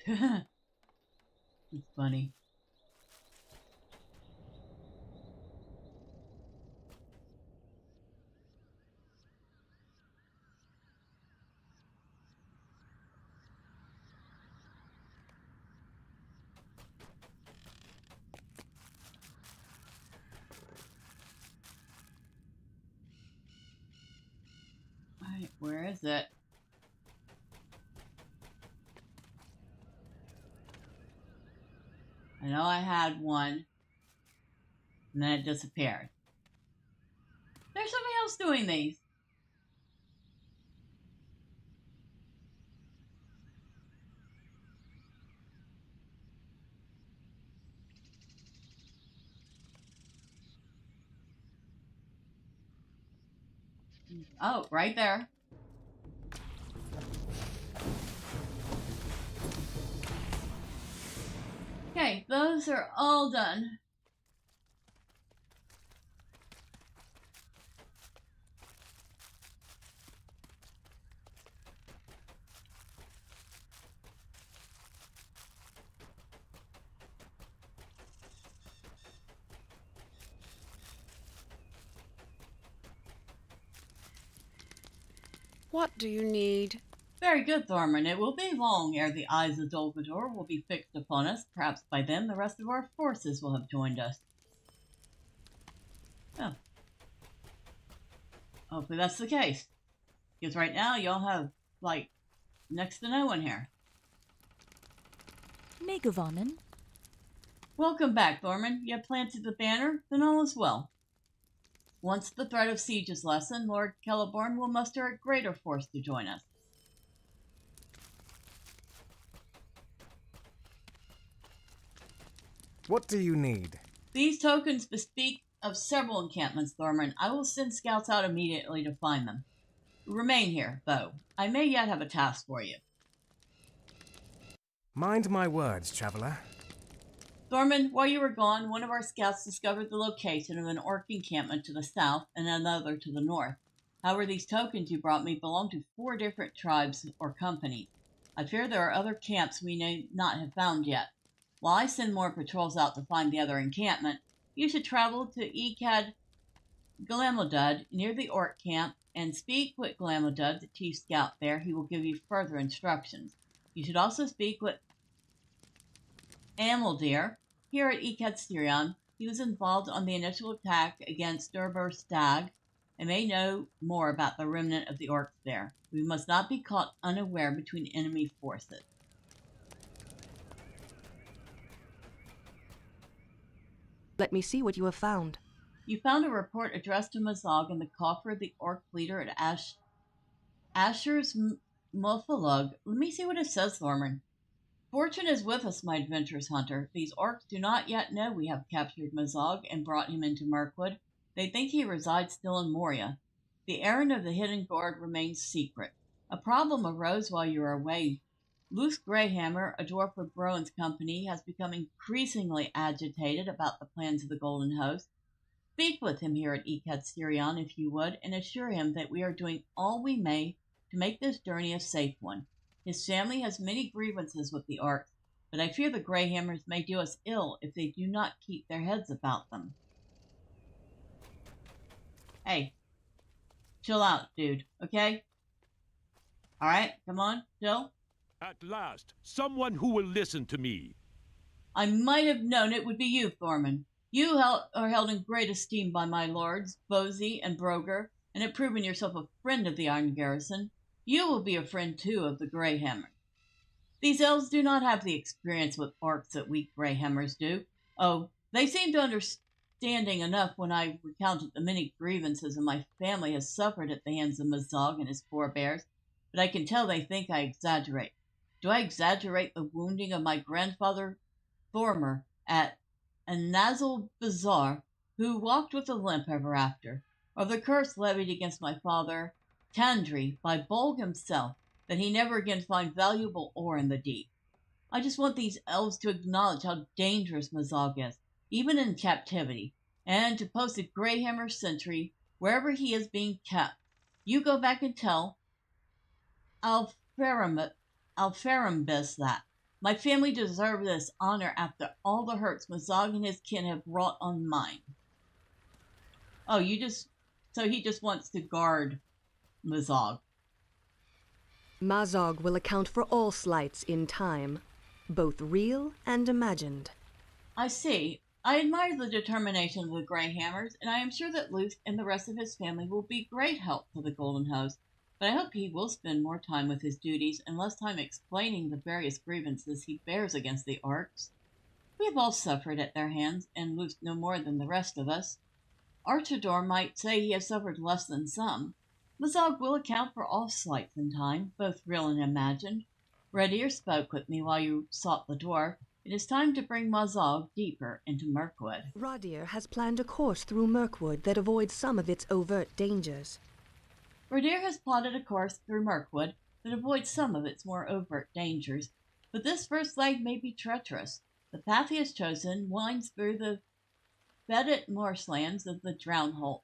It's funny. Alright, where is it? I know I had one, and then it disappeared. There's somebody else doing these. Oh, right there. Okay, those are all done. What do you need? Very good, Thormurn. It will be long ere the eyes of Dol Guldur will be fixed upon us. Perhaps by then the rest of our forces will have joined us. Oh. Hopefully that's the case. Because right now y'all have, like, next to no one here. Megavonen. Welcome back, Thormurn. You have planted the banner, then all is well. Once the threat of siege is lessened, Lord Celeborn will muster a greater force to join us. What do you need? These tokens bespeak of several encampments, Thormurn. I will send scouts out immediately to find them. Remain here, though. I may yet have a task for you. Mind my words, traveler. Thormund, while you were gone, one of our scouts discovered the location of an orc encampment to the south and another to the north. However, these tokens you brought me belong to 4 different tribes or companies. I fear there are other camps we may not have found yet. While I send more patrols out to find the other encampment, you should travel to Ekad Glamodud near the orc camp and speak with Glamodud, the chief scout there. He will give you further instructions. You should also speak with Amaldir here at Ekad Styrian. He was involved on the initial attack against Durbar Stag and may know more about the remnant of the orcs there. We must not be caught unaware between enemy forces. Let me see what you have found. You found a report addressed to Mazog in the coffer of the orc leader at Asher's Mufalug. Let me see what it says, Thormurn. Fortune is with us, my adventurous hunter. These orcs do not yet know we have captured Mazog and brought him into Mirkwood. They think he resides still in Moria. The errand of the Hidden Guard remains secret. A problem arose while you were away. Luth Greyhammer, a dwarf of Broin's company, has become increasingly agitated about the plans of the Golden Host. Speak with him here at Ekad Styrian, if you would, and assure him that we are doing all we may to make this journey a safe one. His family has many grievances with the orcs, but I fear the Greyhammers may do us ill if they do not keep their heads about them. Hey, chill out, dude, okay? Alright, come on, chill. At last, someone who will listen to me. I might have known it would be you, Thormund. You are held in great esteem by my lords, Bozy and Broger, and have proven yourself a friend of the Iron Garrison. You will be a friend, too, of the Greyhammer. These elves do not have the experience with orcs that we Greyhammers do. Oh, they seem to understanding enough when I recounted the many grievances my family has suffered at the hands of Mazog and his forebears, but I can tell they think I exaggerate. Do I exaggerate the wounding of my grandfather Thormurn at Anazal Bazaar, who walked with a limp ever after, or the curse levied against my father Tandri by Bolg himself, that he never again find valuable ore in the deep? I just want these elves to acknowledge how dangerous Mazog is, even in captivity, and to post a Greyhammer sentry wherever he is being kept. You go back and tell Alferambis that. My family deserve this honor after all the hurts Mazog and his kin have wrought on mine. Oh, so he just wants to guard Mazog. Mazog will account for all slights in time, both real and imagined. I see. I admire the determination of the Greyhammers, and I am sure that Luth and the rest of his family will be great help to the Golden Host. But I hope he will spend more time with his duties and less time explaining the various grievances he bears against the orcs. We have all suffered at their hands, and Luth no more than the rest of us. Archidor might say he has suffered less than some. Mazog will account for all slights in time, both real and imagined. Radir spoke with me while you sought the dwarf. It is time to bring Mazog deeper into Mirkwood. Radir has planned a course through Mirkwood that avoids some of its overt dangers. Radir has plotted a course through Mirkwood that avoids some of its more overt dangers, but this first leg may be treacherous. The path he has chosen winds through the bedded marshlands of the Drownholt.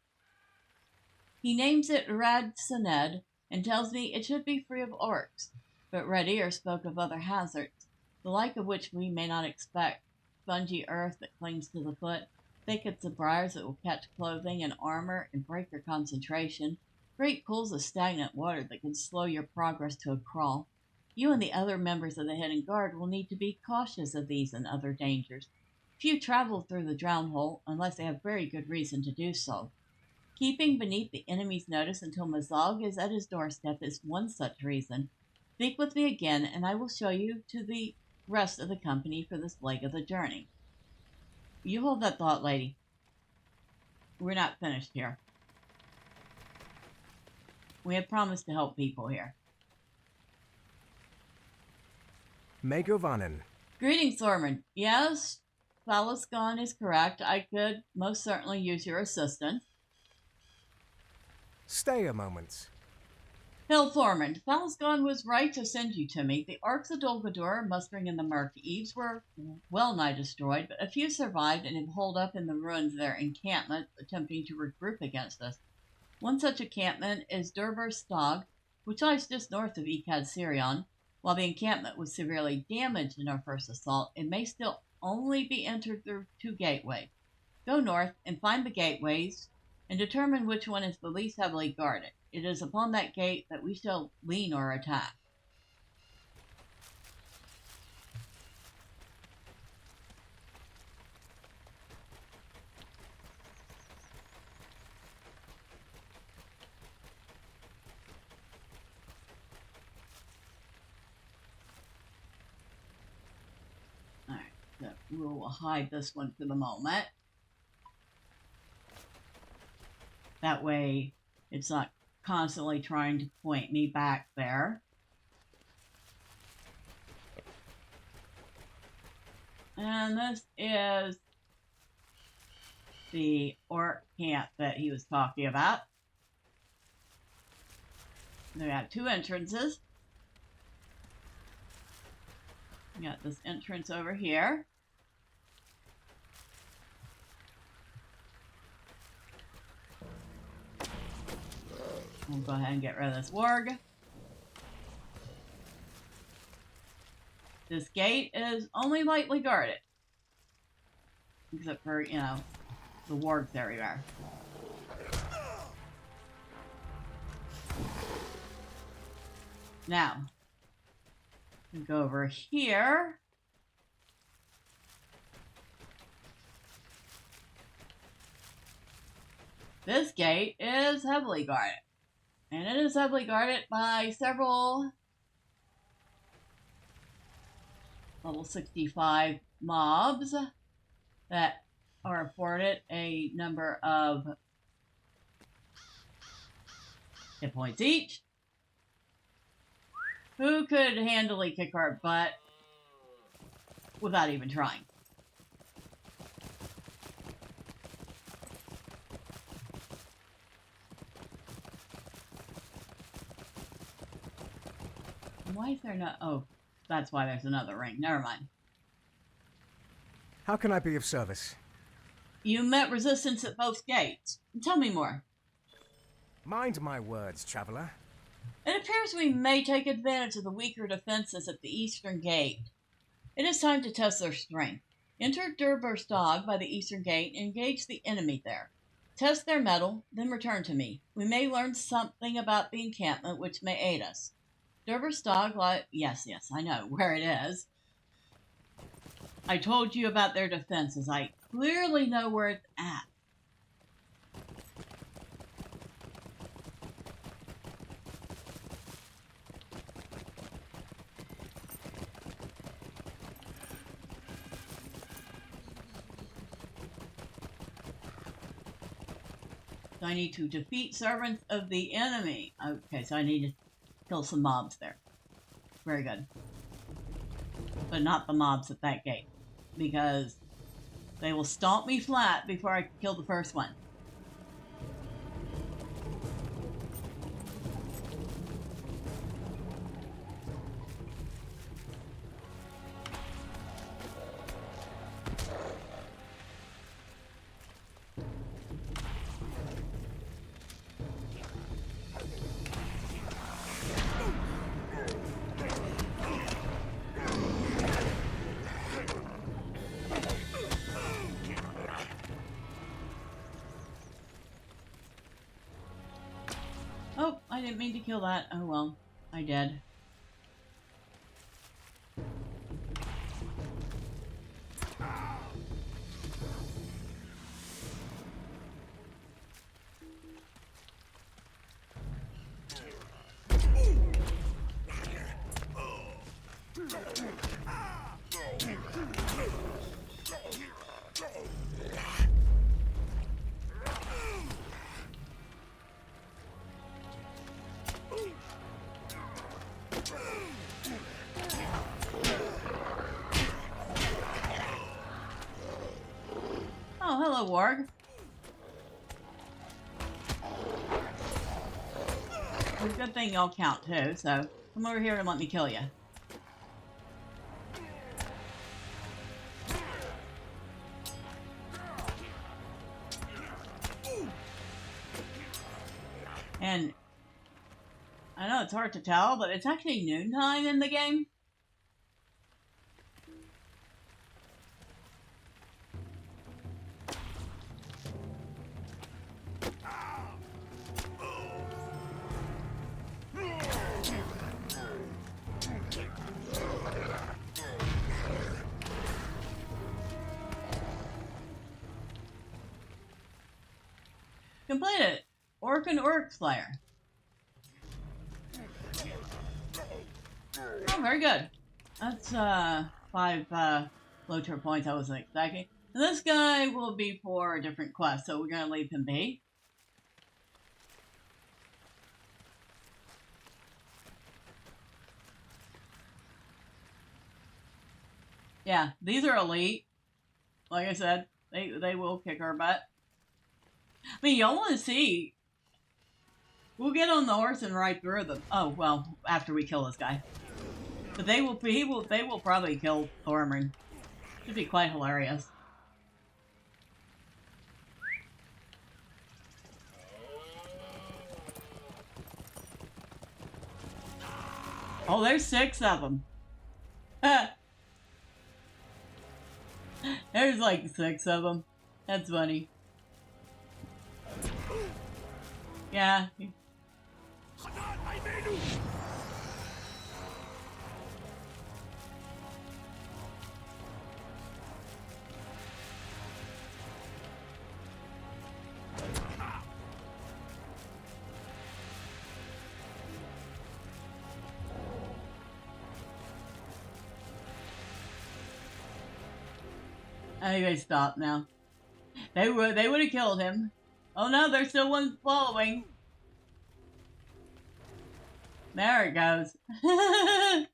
He names it Rad Sened and tells me it should be free of orcs, but Radir spoke of other hazards, the like of which we may not expect: spongy earth that clings to the foot, thickets of briars that will catch clothing and armor and break your concentration, great pools of stagnant water that can slow your progress to a crawl. You and the other members of the Hidden Guard will need to be cautious of these and other dangers. Few travel through the drown hole unless they have very good reason to do so. Keeping beneath the enemy's notice until Mazog is at his doorstep is one such reason. Speak with me again, and I will show you to the rest of the company for this leg of the journey. You hold that thought, lady. We're not finished here. We have promised to help people here. Megovanen. Greetings, Thormurn. Yes, Falasgon is correct. I could most certainly use your assistance. Stay a moment. Hail, Thormurn. Falasgon was right to send you to me. The arcs of Dol Guldur, mustering in the Murk Eves, were well nigh destroyed, but a few survived and have holed up in the ruins of their encampment, attempting to regroup against us. One such encampment is Durbar Stog, which lies just north of Ekad Sirion. While the encampment was severely damaged in our first assault, it may still only be entered through 2 gateways. Go north and find the gateways and determine which one is the least heavily guarded. It is upon that gate that we shall lean our attack. We'll hide this one for the moment. That way it's not constantly trying to point me back there. And this is the orc camp that he was talking about. They have 2 entrances. We got this entrance over here. We'll go ahead and get rid of this warg. This gate is only lightly guarded. Except for, the wargs everywhere. Now, we go over here. This gate is heavily guarded. And it is heavily guarded by several level 65 mobs that are afforded a number of hit points each. Who could handily kick our butt without even trying? Why is there not? Oh, that's why there's another ring. Never mind. How can I be of service? You met resistance at both gates. Tell me more. Mind my words, traveler. It appears we may take advantage of the weaker defenses at the eastern gate. It is time to test their strength. Enter Durburstog by the eastern gate and engage the enemy there. Test their mettle, then return to me. We may learn something about the encampment which may aid us. Durburstog, yes, I know where it is. I told you about their defenses. I clearly know where it's at. So I need to defeat servants of the enemy. Okay, so I need to kill some mobs there. Very good. But not the mobs at that gate, because they will stomp me flat before I kill the first one. didn't mean to kill that. Oh well, I did. Oh, hello, Warg. It's a good thing y'all count too, so come over here and let me kill you. And I know it's hard to tell, but it's actually noontime in the game. Completed. Orc and Orc Slayer. Oh, very good. That's 5 LOTRO points I wasn't expecting. And this guy will be for a different quest, so we're gonna leave him be. Yeah, these are elite. Like I said, they will kick our butt. I mean, y'all want to see. We'll get on the horse and ride through them. Oh well, after we kill this guy. But they will probably kill Thormurn. Should be quite hilarious. Oh, there's 6 of them. There's like 6 of them. That's funny. Yeah. I think they stopped now. They would have killed him. Oh no, there's still one following. There it goes. That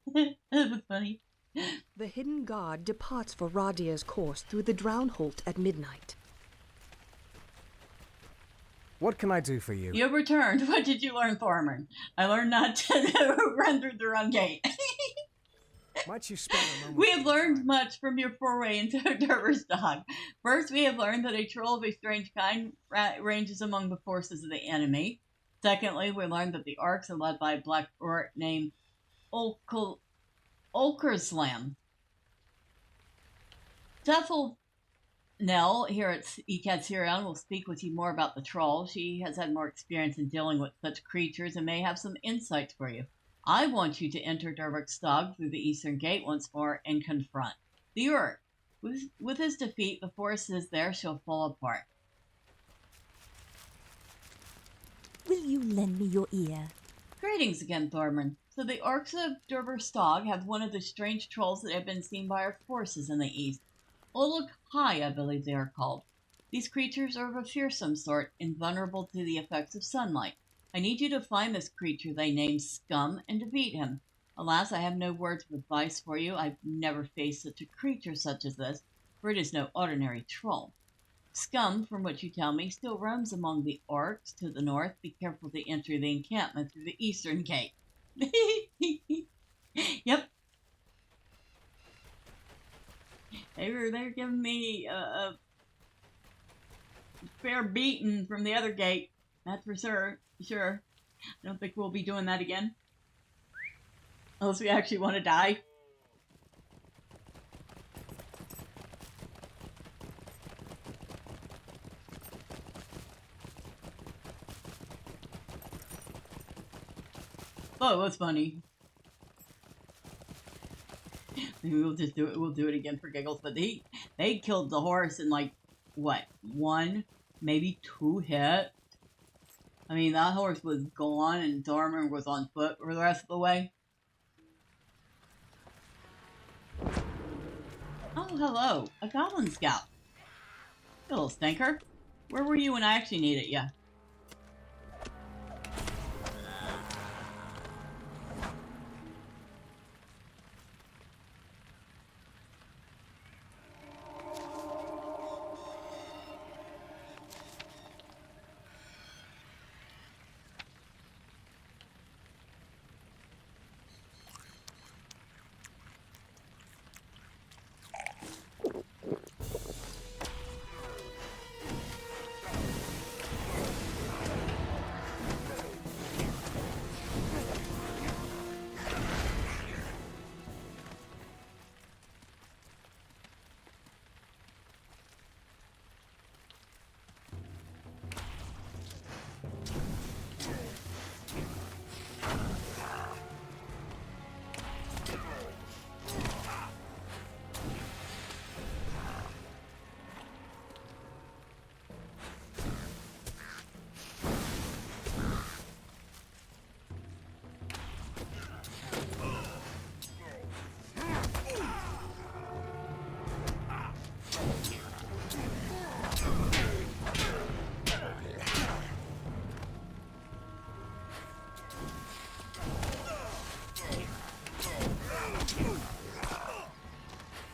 was funny. The hidden guard departs for Radia's course through the Drownholt at midnight. What can I do for you? You have returned. What did you learn, Thormurn? I learned not to run through the wrong gate. Might you spare a moment? We have learned much from your foray into Derver's dog. First, we have learned that a troll of a strange kind ranges among the forces of the enemy. Secondly, we learned that the Arks are led by a black orc named Ulkerslam. Tethel Nell here at Ekatsirion will speak with you more about the troll. She has had more experience in dealing with such creatures and may have some insights for you. I want you to enter Dervokstag through the eastern gate once more and confront the Urk. With his defeat, the forces there shall fall apart. Will you lend me your ear? Greetings again, Thormurn. So the Orcs of Dervokstag have one of the strange trolls that have been seen by our forces in the east. Olokhai, I believe they are called. These creatures are of a fearsome sort, invulnerable to the effects of sunlight. I need you to find this creature they name Scum and defeat him. Alas, I have no words of advice for you. I've never faced such a creature such as this, for it is no ordinary troll. Scum, from what you tell me, still roams among the Orcs to the north. Be careful to enter the encampment through the eastern gate. Yep. They're giving me a fair beating from the other gate. That's for sure. I don't think we'll be doing that again. Unless we actually want to die. Oh, it was funny. Maybe we'll just do it. We'll do it again for giggles. But they killed the horse in like what, 1, maybe 2 hits. I mean, that horse was gone, and Thormurn was on foot for the rest of the way. Oh, hello, a goblin scout. You little stinker. Where were you when I actually needed you?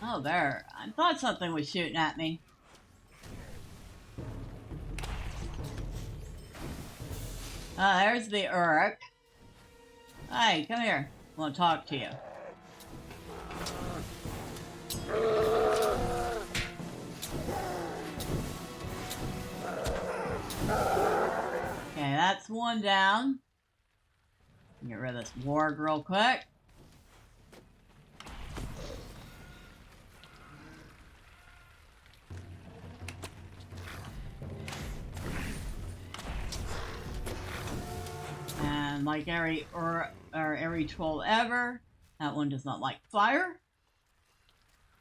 Oh, there. I thought something was shooting at me. There's the Uruk. Hey, come here. I want to talk to you. Okay, that's one down. Get rid of this warg real quick. And like every troll ever, that one does not like fire.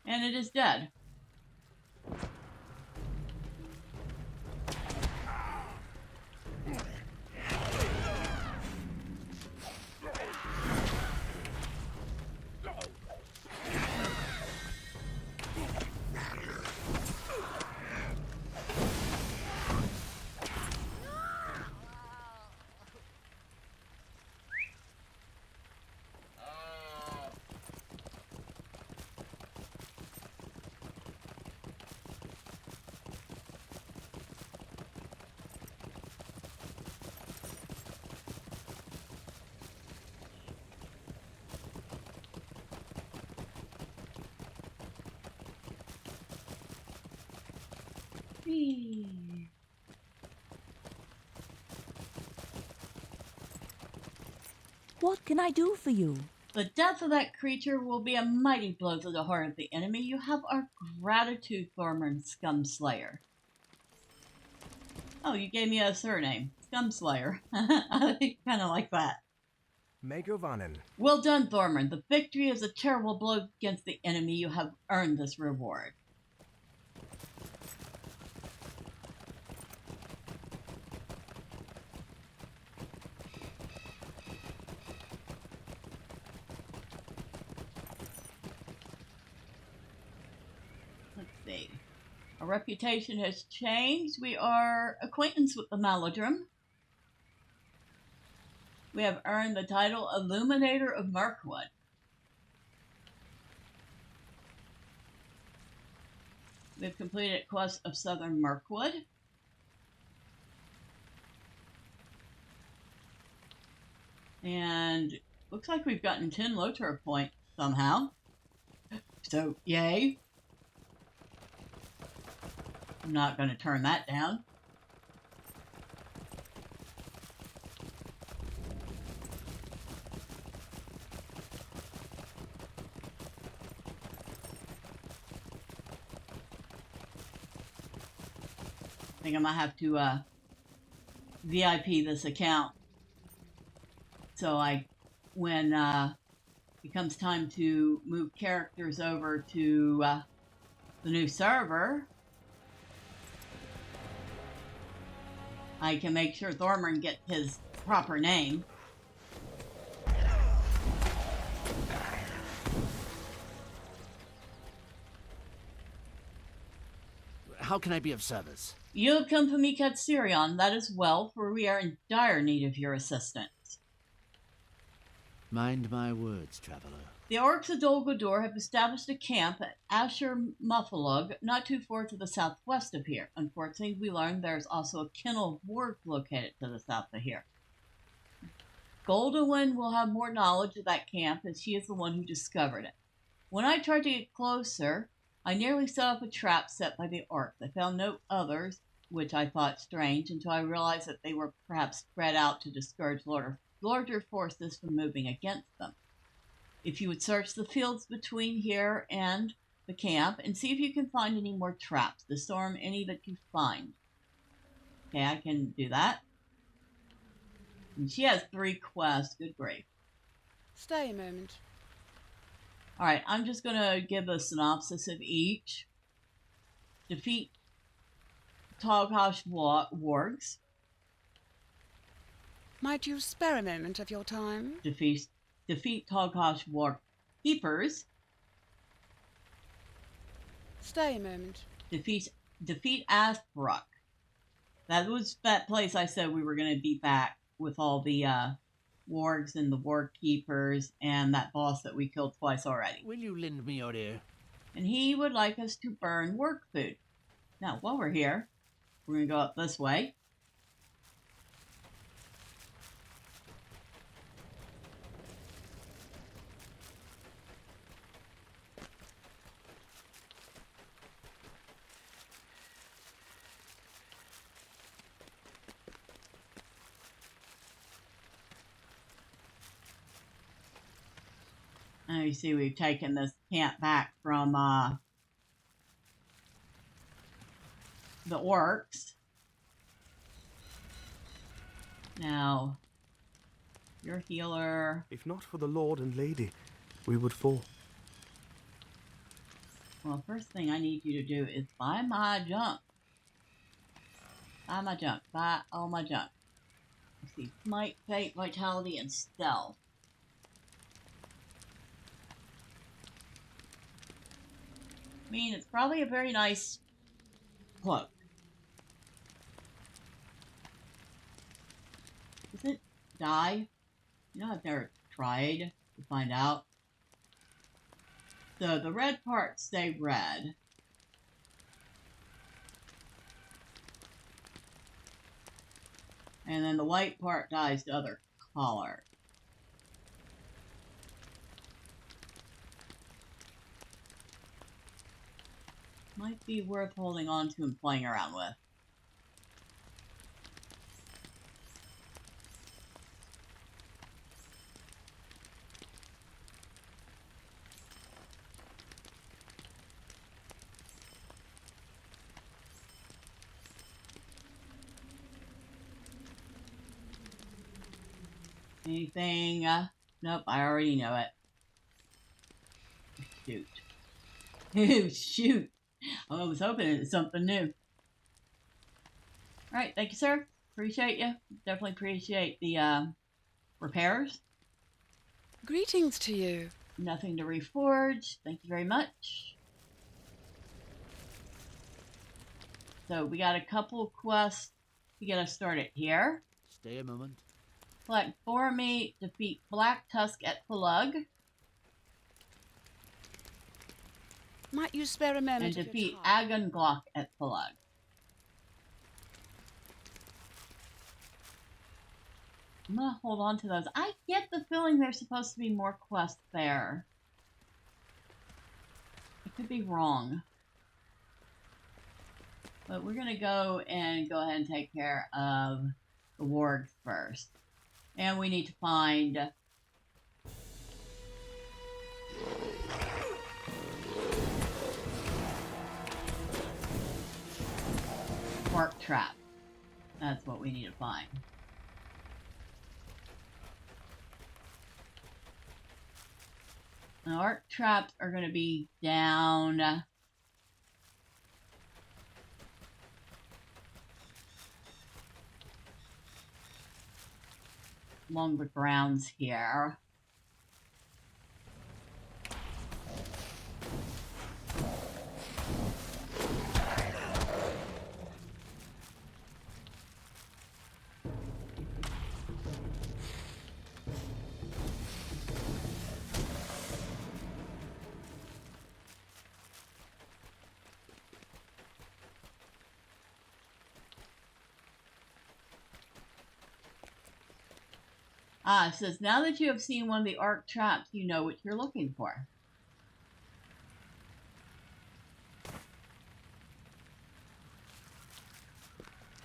And it is dead. What can I do for you? The death of that creature will be a mighty blow to the heart of the enemy. You have our gratitude, Thormurn, Scumslayer. Oh, you gave me a surname, Scumslayer. I kind of like that. Megovanen. Well done, Thormurn. The victory is a terrible blow against the enemy. You have earned this reward. Our reputation has changed. We are acquaintance with the Malodrum. We have earned the title Illuminator of Mirkwood. We've completed Quest of Southern Mirkwood. And looks like we've gotten 10 LOTRO points somehow. So, yay. I'm not going to turn that down. I think I might have to VIP this account so I when it comes time to move characters over to the new server, I can make sure Thormurn gets his proper name. How can I be of service? You have come from Sirion, that is well, for we are in dire need of your assistance. Mind my words, traveler. The orcs of Dol Guldur have established a camp at Asher Muffalug, not too far to the southwest of here. Unfortunately, we learned there's also a kennel of wargs located to the south of here. Goldwyn will have more knowledge of that camp, as she is the one who discovered it. When I tried to get closer, I nearly set up a trap set by the orcs. I found no others, which I thought strange, until I realized that they were perhaps spread out to discourage larger forces from moving against them. If you would search the fields between here and the camp and see if you can find any more traps, disarm any that you find. Okay, I can do that. And she has 3 quests, good grief. Stay a moment. Alright, I'm just going to give a synopsis of each. Defeat Toghosh wargs. Might you spare a moment of your time? Defeat Toghosh warg keepers. Stay a moment. Defeat Asbrook. That was that place I said we were going to be back with all the wargs and the warg keepers and that boss that we killed twice already. Will you lend me your ear? And he would like us to burn warg food. Now, while we're here, we're going to go up this way. Now you see we've taken this camp back from the orcs. Now, your healer. If not for the Lord and Lady, we would fall. Well, first thing I need you to do is buy my junk. Buy my junk. Buy all my junk. Let's see. Smite, Fate, Vitality, and Stealth. I mean, it's probably a very nice cloak. Does it die? You know, I've never tried to find out. So the red parts stay red. And then the white part dies to other color. Might be worth holding on to and playing around with. Anything? Nope, I already know it. Shoot. Oh, shoot. I was hoping it was something new. Alright, thank you, sir. Appreciate you. Definitely appreciate the repairs. Greetings to you. Nothing to reforge. Thank you very much. So we got a couple quests to get us started here. Stay a moment. Collect boar meat, defeat Black Tusk at Plug, Might you spare a moment and of defeat your time? Agonglock at Plug. I'm gonna hold on to those. I get the feeling there's supposed to be more quests there. I could be wrong. But we're gonna go ahead and take care of the wargs first. And we need to find Pork Trap. That's what we need to find. Now, arc traps are going to be down along the grounds here. It says, now that you have seen one of the arc traps, you know what you're looking for.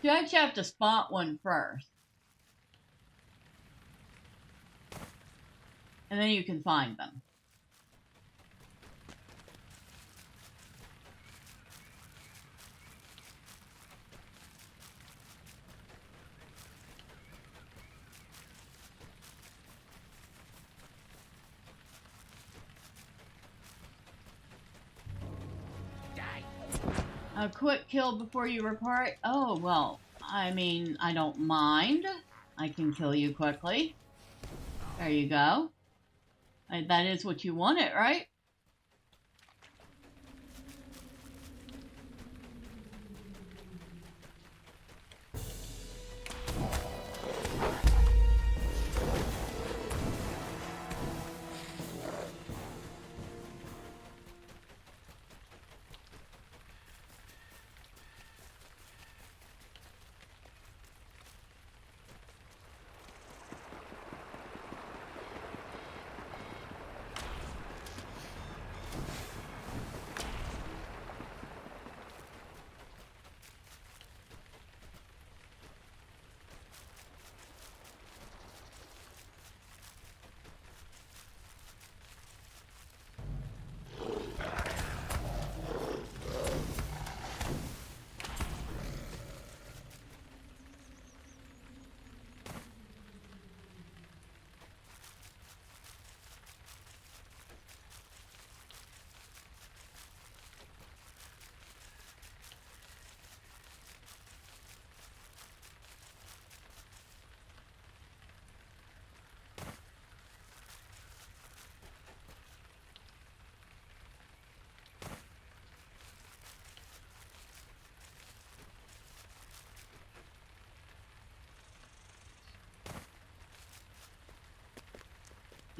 You actually have to spot one first. And then you can find them. A quick kill before you repart? Oh, well, I mean, I don't mind. I can kill you quickly. There you go. That is what you wanted, right?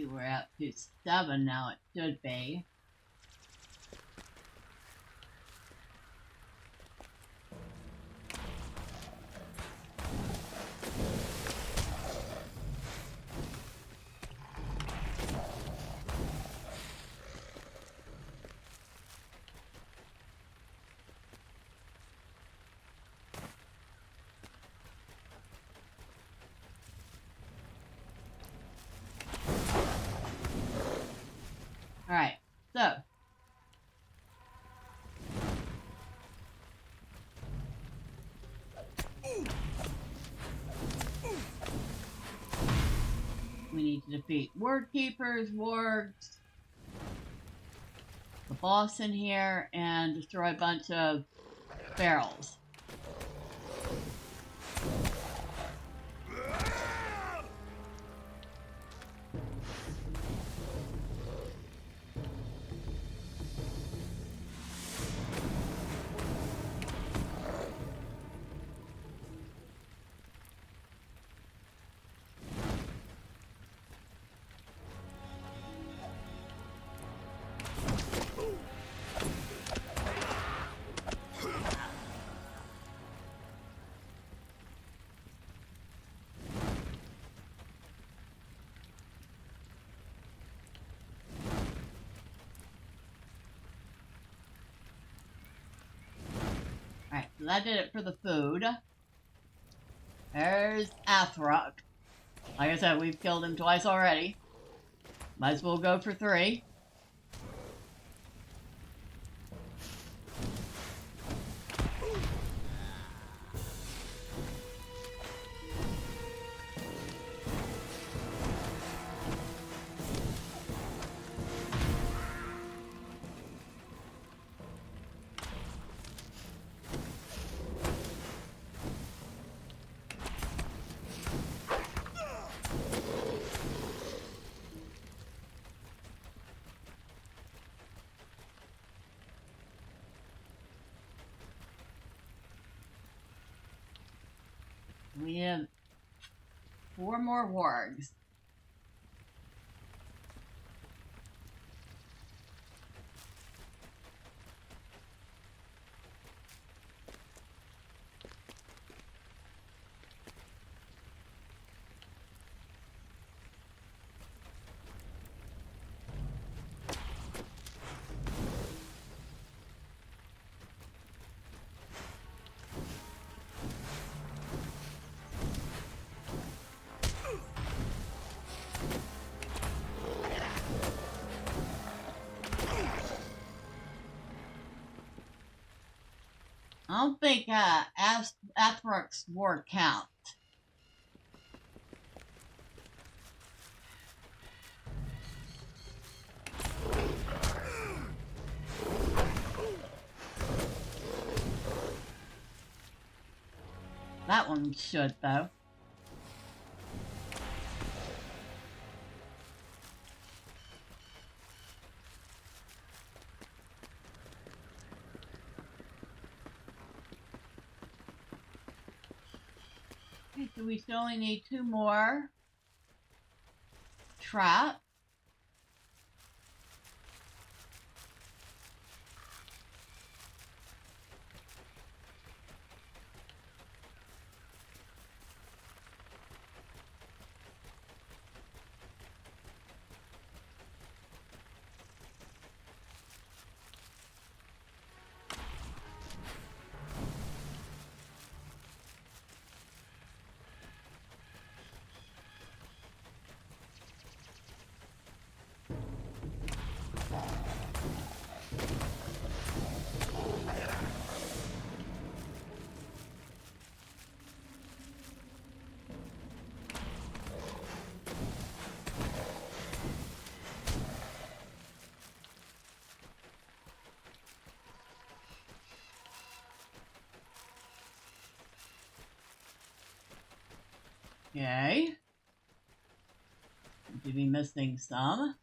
We're up to 7 now, it should be. Alright, so. We need to defeat ward keepers, wargs, the boss in here, and destroy a bunch of barrels. Alright, so that did it for the food. There's Athrok. Like I said, we've killed him twice already. Might as well go for 3. We have 4 more wargs. I don't think Athrok's war count. That one should, though. Okay, so we still only need 2 more. Trap. Okay. Seem to be missing some.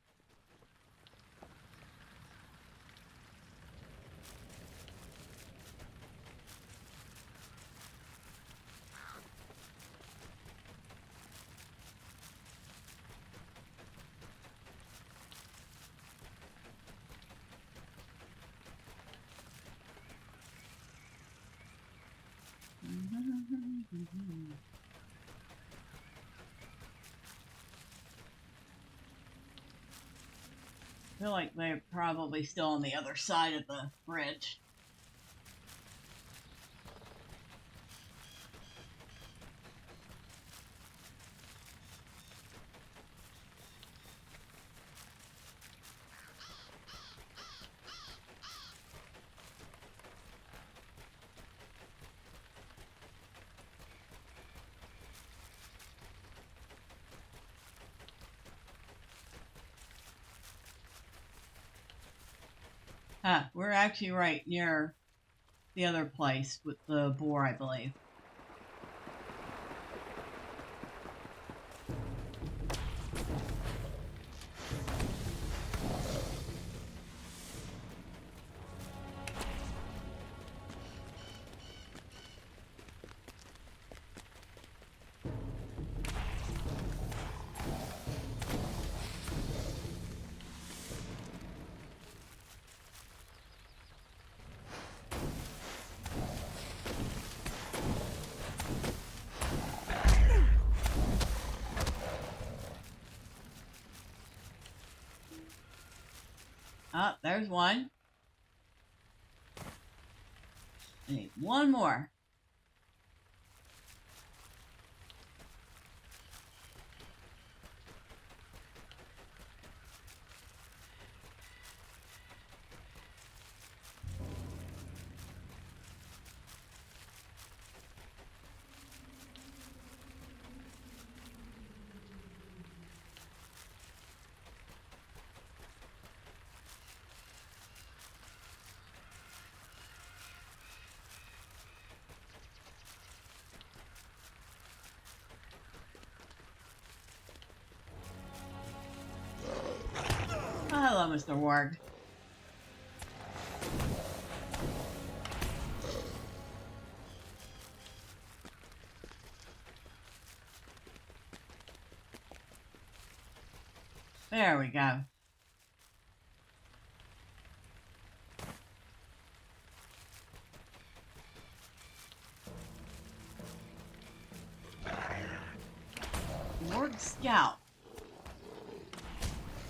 I feel like they're probably still on the other side of the bridge. We're actually right near the other place with the boar, I believe. There's one. I need one more. Oh, hello, Mr. Warg. There we go. Morgue Scout.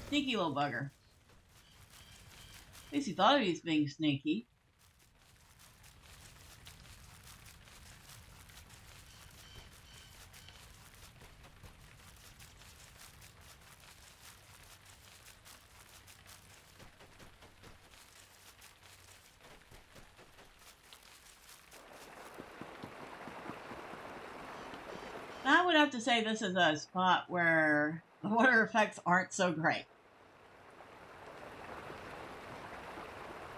Sneaky little bugger. At least he thought he was being sneaky. I would have to say this is a spot where the water effects aren't so great.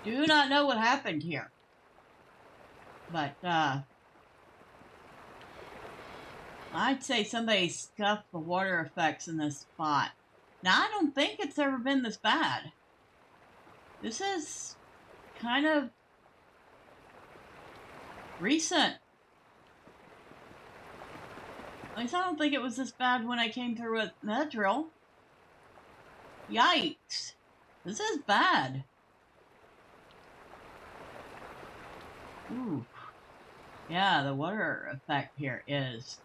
Do not know what happened here. But, I'd say somebody scuffed the water effects in this spot. Now, I don't think it's ever been this bad. This is kind of recent. At least I don't think it was this bad when I came through with Medrill. Yikes. This is bad. Ooh. Yeah, the water effect here is.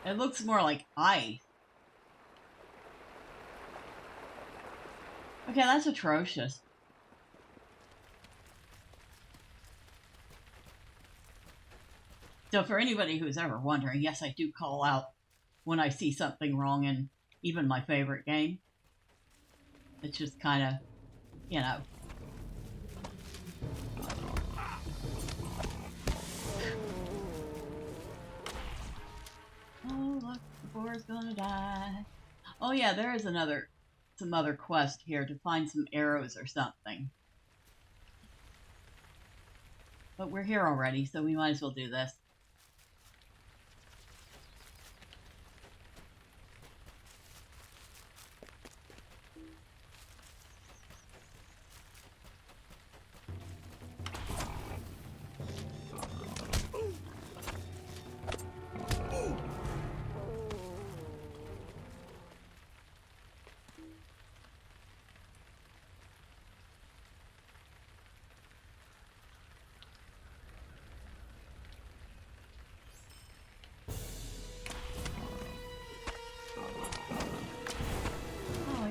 It looks more like ice. Okay, that's atrocious. So for anybody who's ever wondering, yes, I do call out when I see something wrong in even my favorite game. It's just kind of, you know. Oh, look, the boar's gonna die. Oh yeah, there is some other quest here to find some arrows or something. But we're here already, so we might as well do this.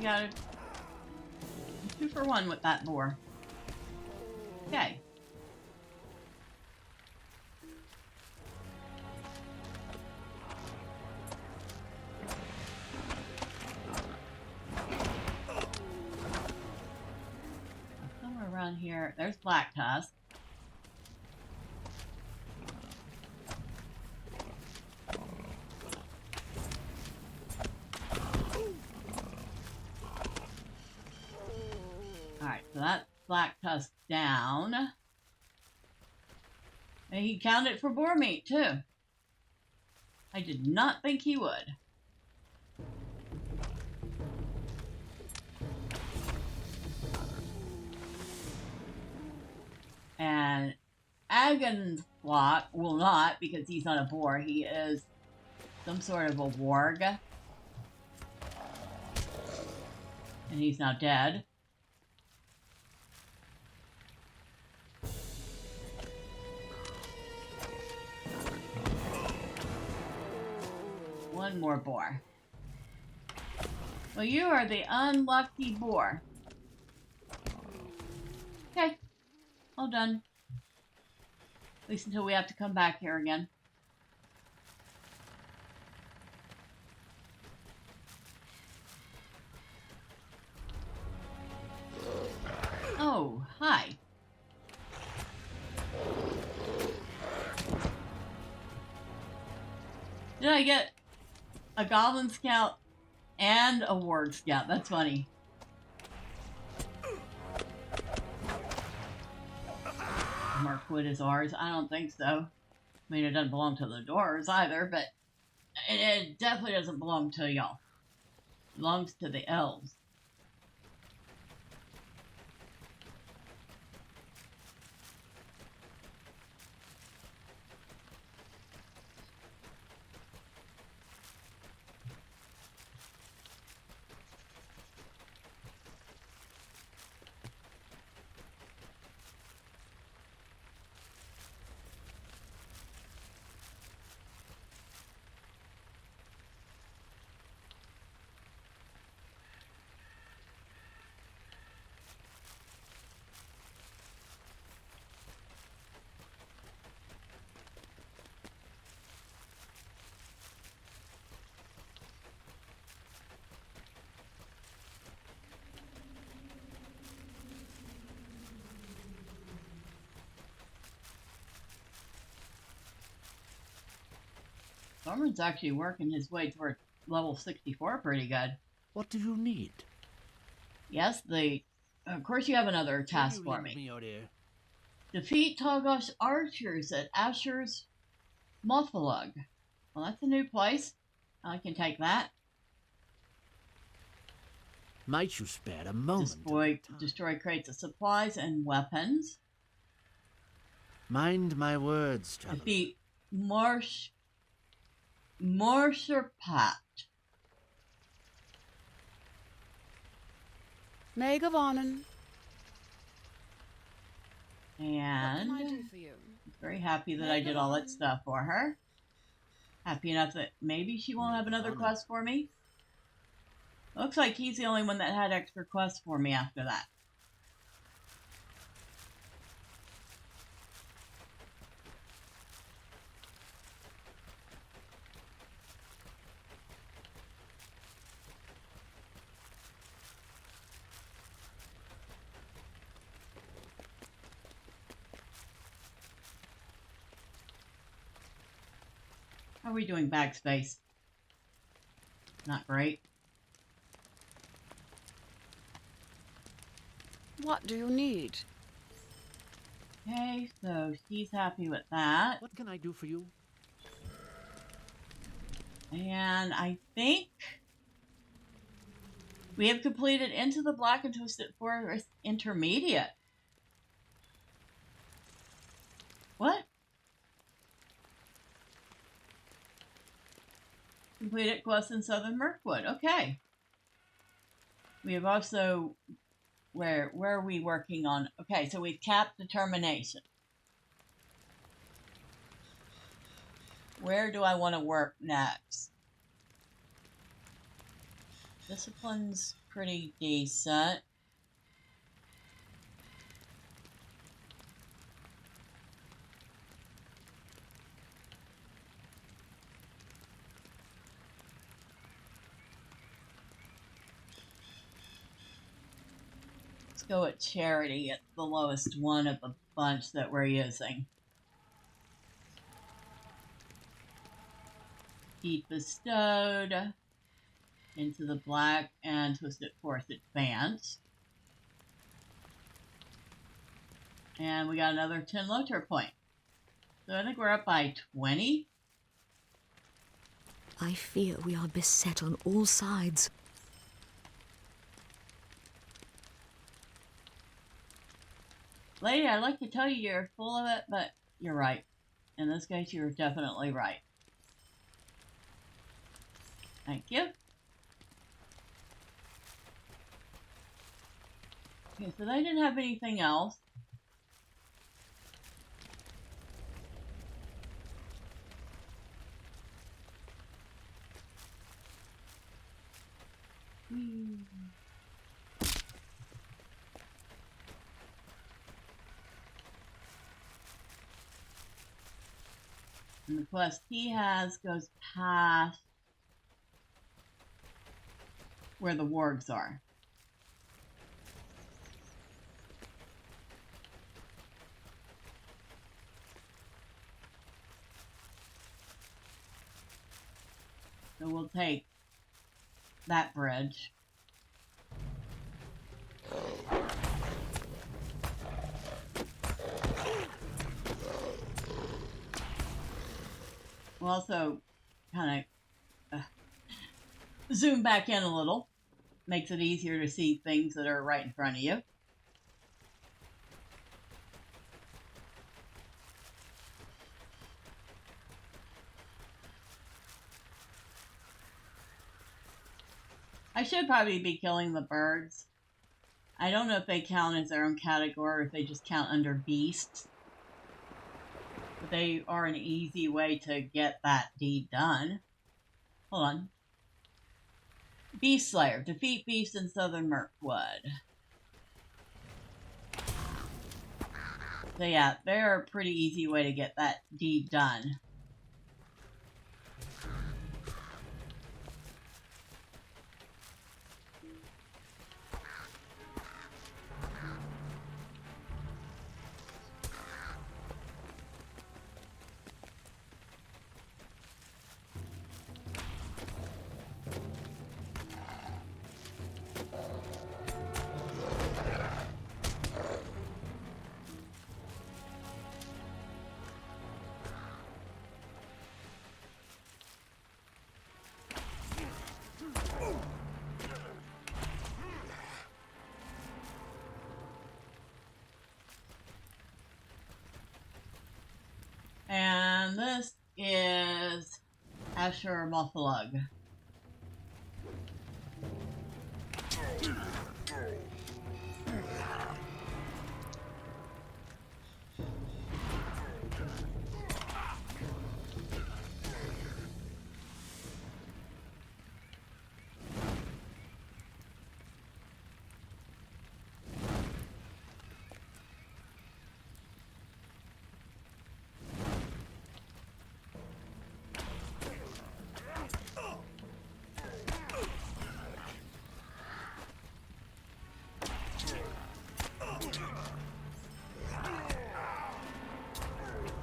Got it. 2 for 1 with that boar. Okay. Somewhere around here, there's Black Tusk. So that's Black Tusk down. And he counted for boar meat, too. I did not think he would. And Agon's block will not, because he's not a boar. He is some sort of a warg. And he's now dead. One more boar. Well, you are the unlucky boar. Okay. All done. At least until we have to come back here again. Oh, hi. Did I get a goblin scout and a warg scout? That's funny. Mirkwood is ours? I don't think so. I mean, it doesn't belong to the dwarves either, but it definitely doesn't belong to y'all. It belongs to the elves. Thormurn's actually working his way toward level 64 pretty good. What do you need? Yes, of course you have another task for me. Your ear? Defeat Togosh archers at Asher's Mothalug. Well, that's a new place. I can take that. Might you spare a moment? Destroy crates of supplies and weapons. Mind my words, traveler. Defeat Morsherpat. Megavanen. And What can I do for you? very happy that I did all that stuff for her. Happy enough that maybe she won't have another quest for me. Looks like he's the only one that had extra quests for me after that. How are we doing backspace? Not great. What do you need? Okay, so she's happy with that. What can I do for you? And I think we have completed Into the Black and Twisted Forest Intermediate. What? Completed quest in Southern Mirkwood. Okay. We have also... Where are we working on? Okay, so we've capped determination. Where do I want to work next? Discipline's pretty decent. Go at charity at the lowest one of the bunch that we're using. Deed bestowed. Into the Black and Twisted Forest Advance. And we got another 10 LOTRO point. So I think we're up by 20. I fear we are beset on all sides. Lady, I'd like to tell you you're full of it, but you're right. In this case, you're definitely right. Thank you. Okay, so they didn't have anything else. And the quest he has goes past where the wargs are. So we'll take that bridge. We'll also kind of zoom back in a little. Makes it easier to see things that are right in front of you. I should probably be killing the birds. I don't know if they count as their own category or if they just count under beasts. But they are an easy way to get that deed done. Hold on. Beast Slayer. Defeat beasts in Southern Mirkwood. So yeah, they're a pretty easy way to get that deed done. Asher Mothalug.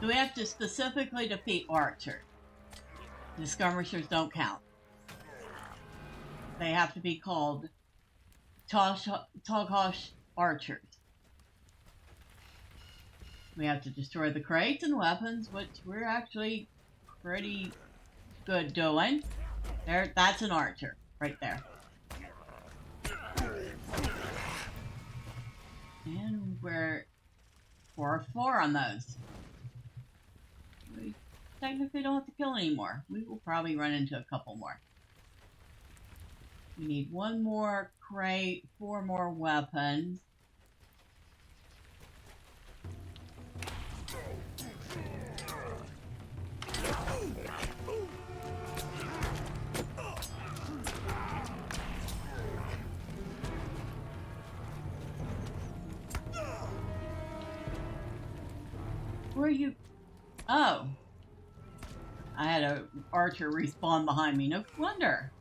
So we have to specifically defeat Archer. The skirmishers don't count. They have to be called Toghosh Archers. We have to destroy the crates and weapons, which we're actually pretty good doing. There, that's an archer right there. And we're 4-4 on those. We technically don't have to kill anymore. We will probably run into a couple more. We need 1 more crate, 4 more weapons. Where are you? Oh. I had an archer respawn behind me. No wonder.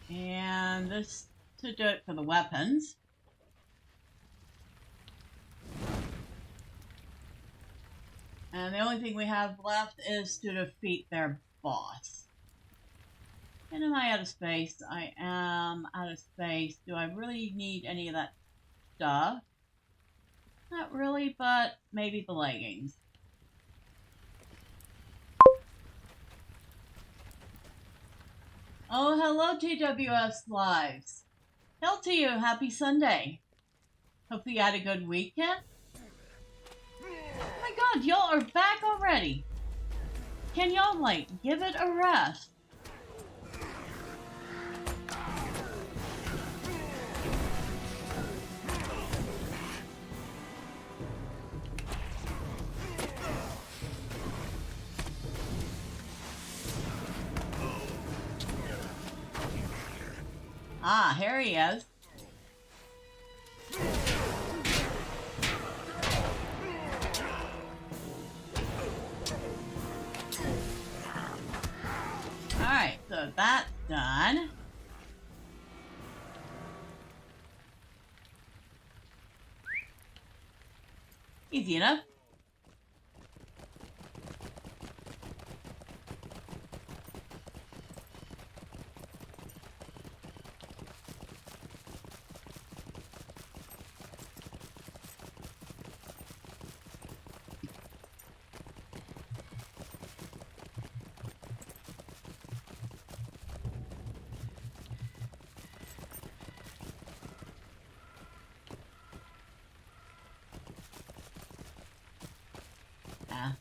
And this to do it for the weapons. And the only thing we have left is to defeat their boss. And am I out of space? I am out of space. Do I really need any of that stuff? Not really, but maybe the leggings. Oh, hello, TWS Lives. Hail to you. Happy Sunday. Hopefully you had a good weekend. Oh my god, y'all are back already. Can y'all, like, give it a rest? Ah, here he is. Alright, so that's done. Easy enough.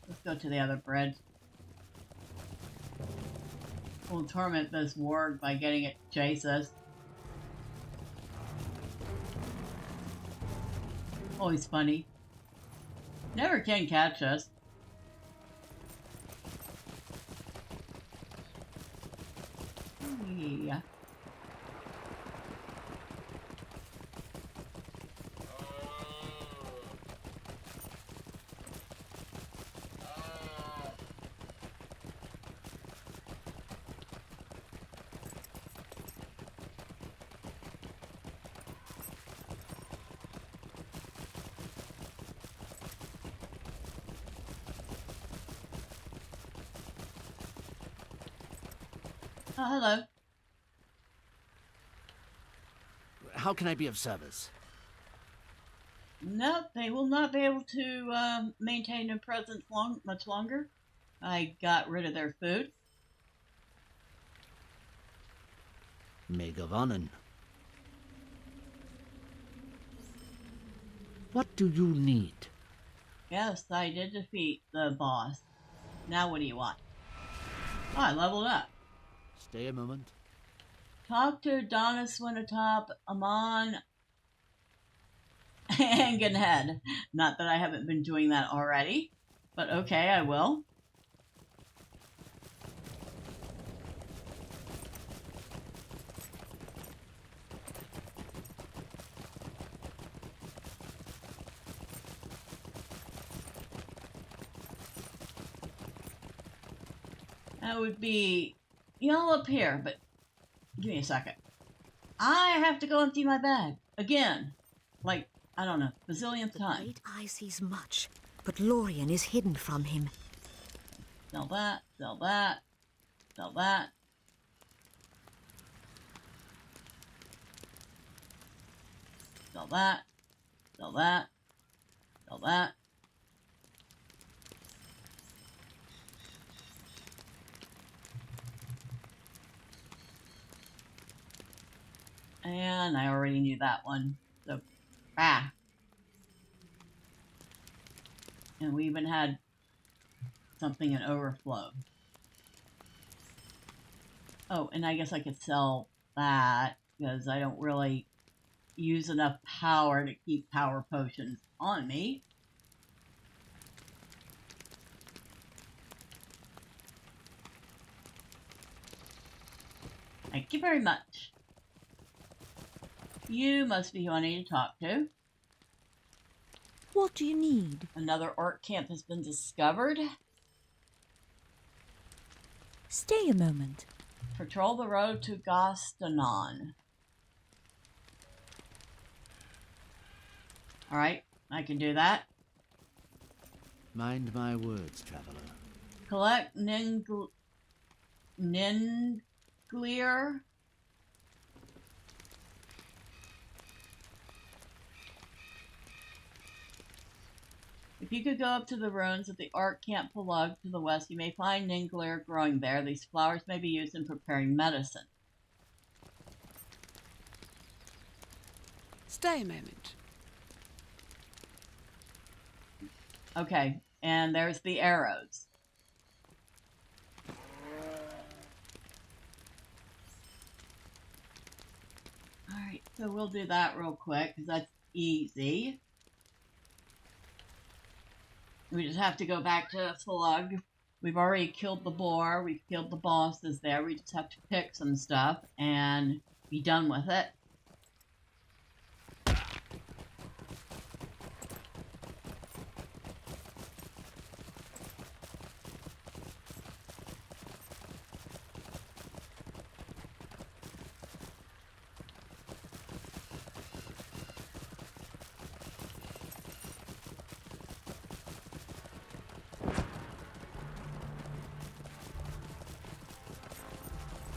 Let's go to the other bridge. We'll torment this warg by getting it to chase us. Always funny. Never can catch us. Yeah. Oh, hello. How can I be of service? Nope, they will not be able to maintain a presence much longer. I got rid of their food. Megavonen. What do you need? Yes, I did defeat the boss. Now what do you want? Oh, I leveled up. Stay a moment. Talk to Donna Swinatop, Amon, and Ganhead. Not that I haven't been doing that already, but okay, I will. That would be y'all up here, but give me a second. I have to go empty my bag again. Like, I don't know, bazillionth The time. great eye sees much, but Lorien is hidden from him. Sell that, sell that, sell that. Sell that, sell that, sell that. And I already knew that one. So, And we even had something in overflow. Oh, and I guess I could sell that because I don't really use enough power to keep power potions on me. Thank you very much. You must be who I need to talk to. What do you need? Another orc camp has been discovered. Stay a moment. Patrol the road to Gostanon. Alright, I can do that. Mind my words, traveler. Collect Ninglir. If you could go up to the ruins of the Ark Camp Palug to the west, you may find Ninglir growing there. These flowers may be used in preparing medicine. Stay a moment. Okay, and there's the arrows. Alright, so we'll do that real quick, because that's easy. We just have to go back to Slug. We've already killed the boar. We've killed the bosses there. We just have to pick some stuff and be done with it.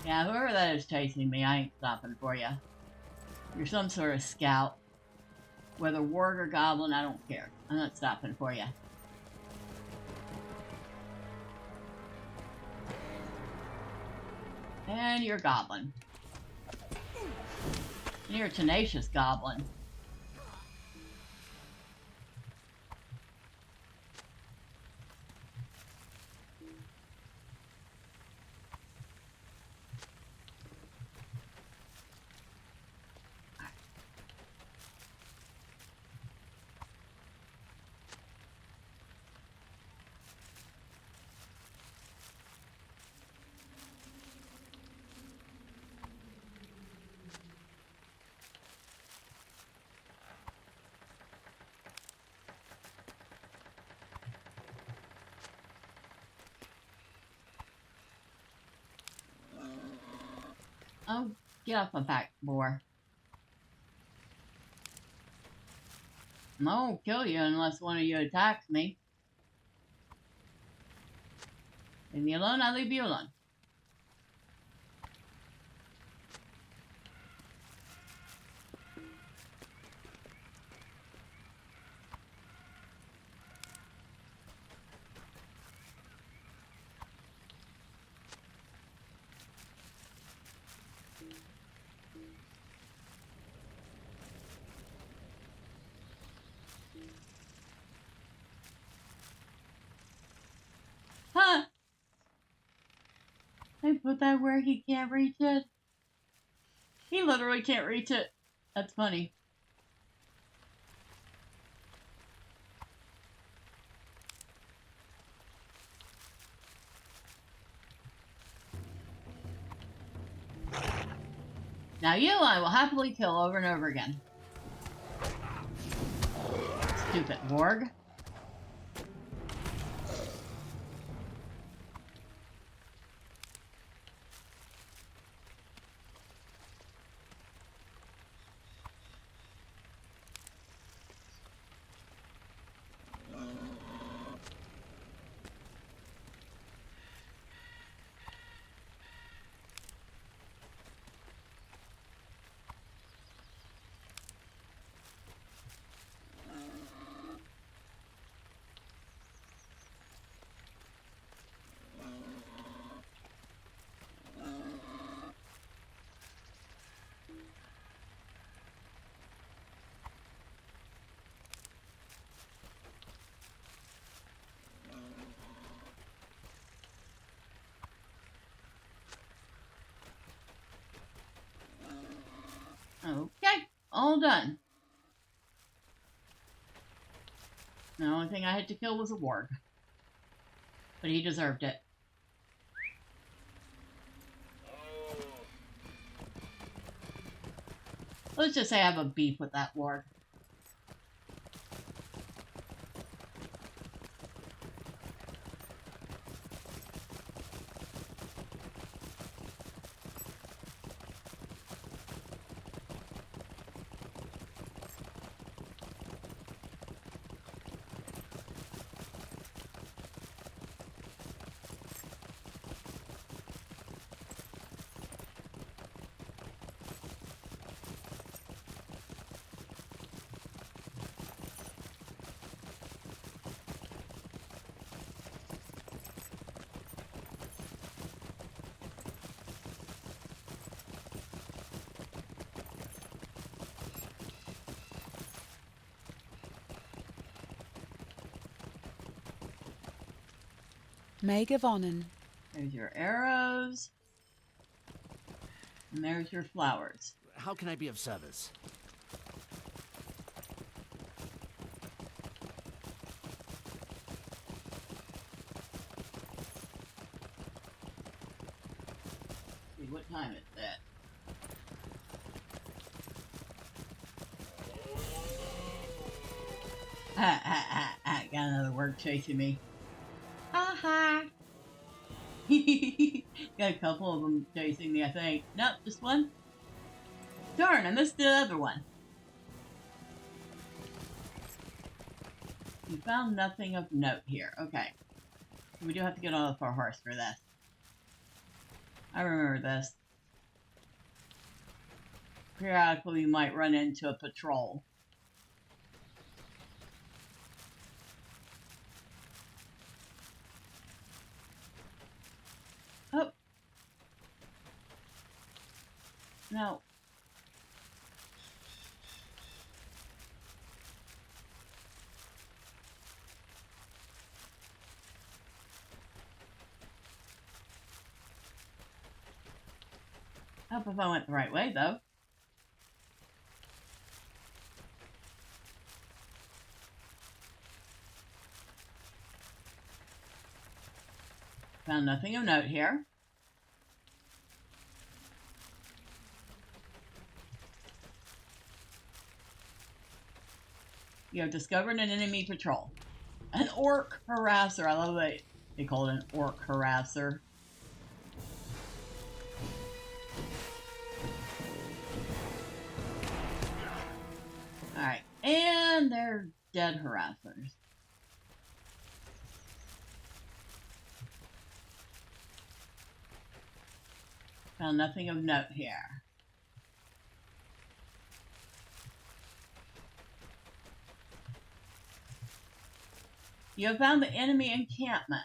Yeah, whoever that is chasing me, I ain't stopping for you. You're some sort of scout. Whether warg or goblin, I don't care. I'm not stopping for you. And you're a goblin. And you're a tenacious goblin. Oh, get off my back, boy. I won't kill you unless one of you attacks me. Leave me alone, I'll leave you alone. Huh? They put that where he can't reach it. He literally can't reach it. That's funny. Now you I will happily kill over and over again. Stupid warg. Okay, all done. The only thing I had to kill was a warg. But he deserved it. Let's just say I have a beef with that warg. Megavannon. There's your arrows. And there's your flowers. How can I be of service? See what time it's at. Got another work chasing me. Ha! Got a couple of them chasing me, I think. Nope, just one. Darn, I missed the other one. You found nothing of note here. Okay. We do have to get on our horse for this. I remember this. Periodically, you might run into a patrol. Oh. No. I hope if I went the right way, though. Found nothing of note here. You have discovered an enemy patrol. An orc harasser. I love that they call it an orc harasser. And they're dead harassers. Found nothing of note here. You have found the enemy encampment.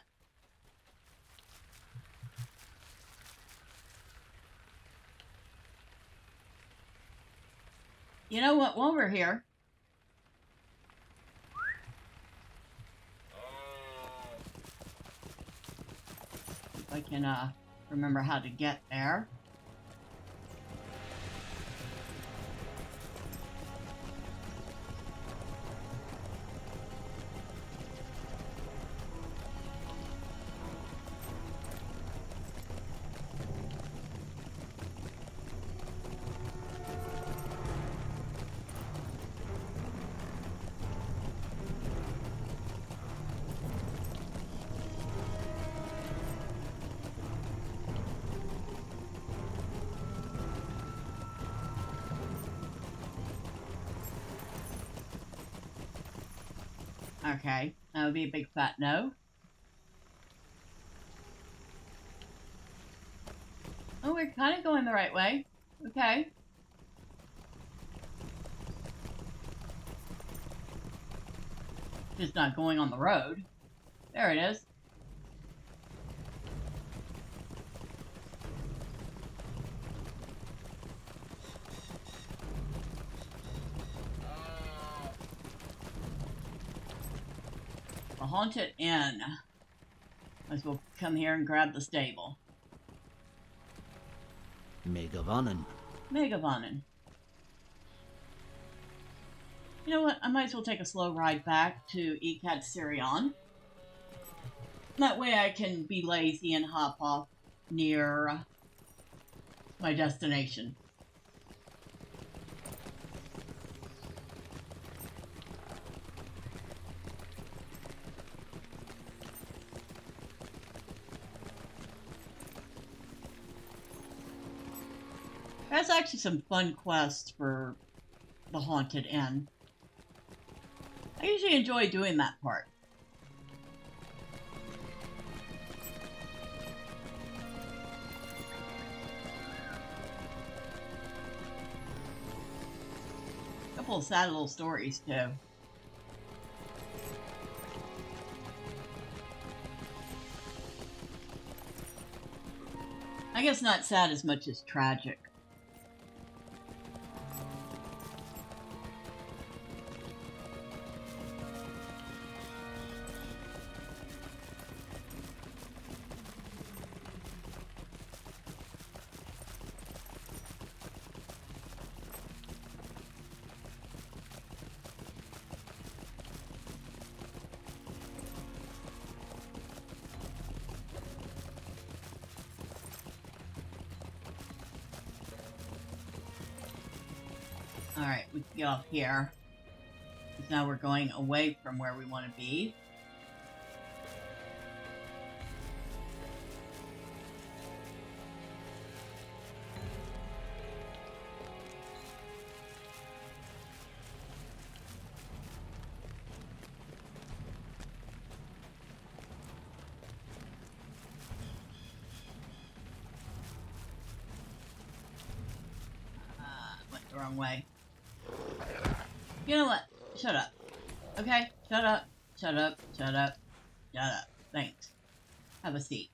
You know what? While we're here, if I can remember how to get there. Okay, that would be a big fat no. Oh, we're kind of going the right way. Okay. Just not going on the road. There it is. The Haunted Inn. Might as well come here and grab the stable. Megavonen. Megavonen. You know what? I might as well take a slow ride back to Ekad Sirion. That way I can be lazy and hop off near my destination. There's actually some fun quests for the Haunted Inn. I usually enjoy doing that part. A couple of sad little stories too. I guess not sad as much as tragic. Alright, we can get off here. Because now we're going away from where we want to be. Went the wrong way. You know what? Shut up. Okay? Shut up. Shut up. Shut up. Shut up. Thanks. Have a seat.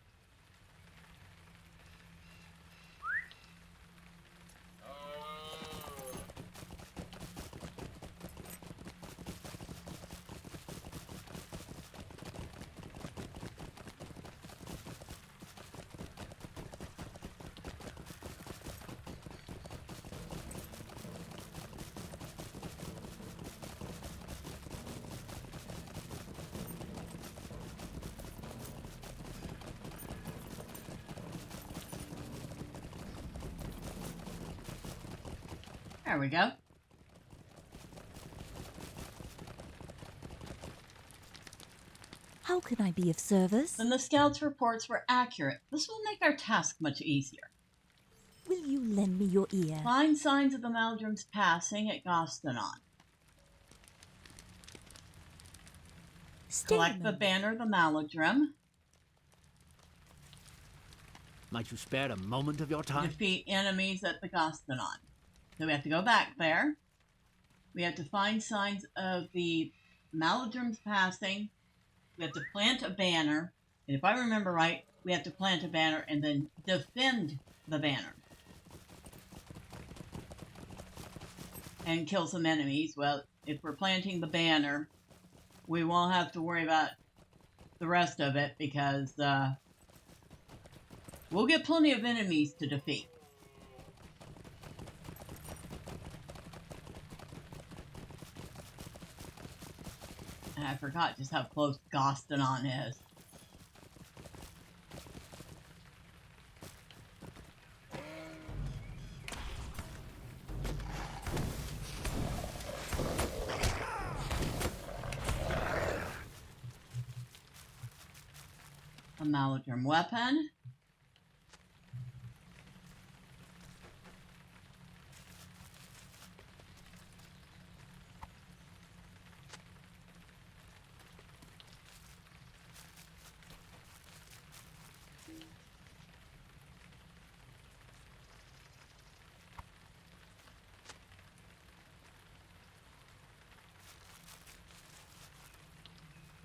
There we go. How can I be of service? Then the scouts' reports were accurate. This will make our task much easier. Will you lend me your ear? Find signs of the Maldrum's passing at Gostanon. Collect the banner, the Malodrum. Might you spare a moment of your time? Defeat enemies at the Gostanon. So we have to go back there. We have to find signs of the Malodrums passing. We have to plant a banner. And if I remember right, we have to plant a banner and then defend the banner. And kill some enemies. Well, if we're planting the banner, we won't have to worry about the rest of it because we'll get plenty of enemies to defeat. And I forgot just how close Gostanon is. A Malodrum weapon.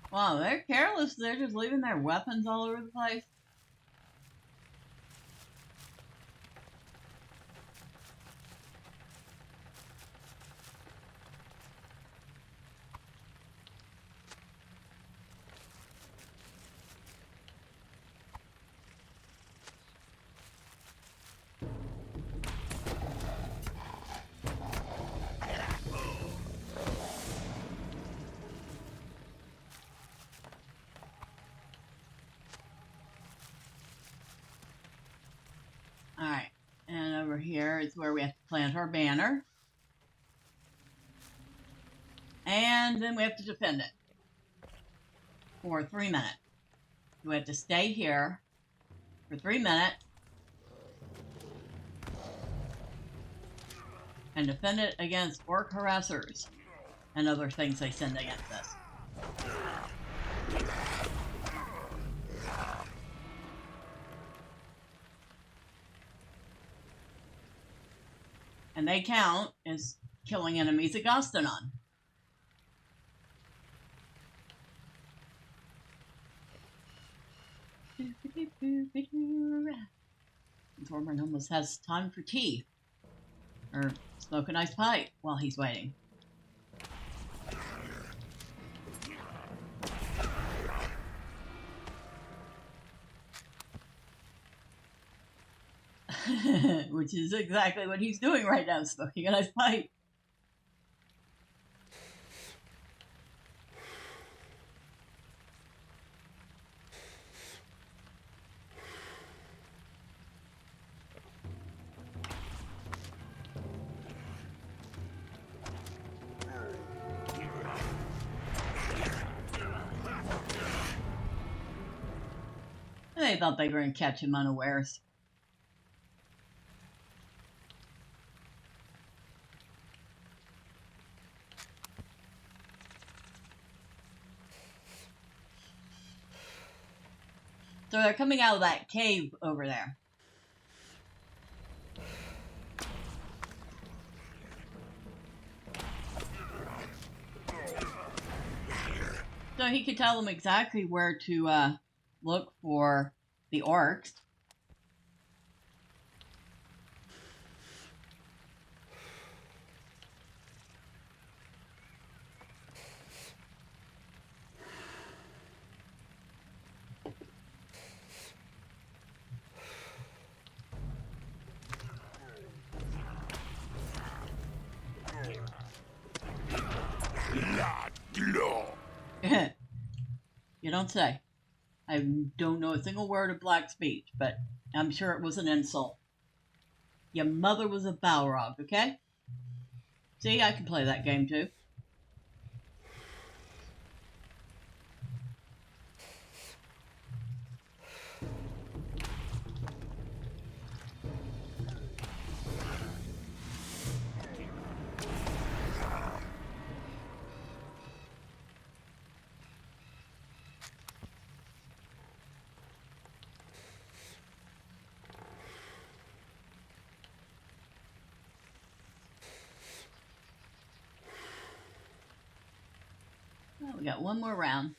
Wow, they're careless. They're just leaving their weapons all over the place. Alright, and over here is where we have to plant our banner. And then we have to defend it for 3 minutes. We have to stay here for 3 minutes and defend it against orc harassers and other things they send against us. And they count as killing enemies at Gostanon. Thormurn almost has time for tea. Or smoke a nice pipe while he's waiting. Which is exactly what he's doing right now, smoking a nice pipe. They thought they were going to catch him unawares. So they're coming out of that cave over there. So he could tell them exactly where to look for the orcs. You don't say. I don't know a single word of black speech, but I'm sure it was an insult. Your mother was a Balrog, okay? See, I can play that game too. got one more round.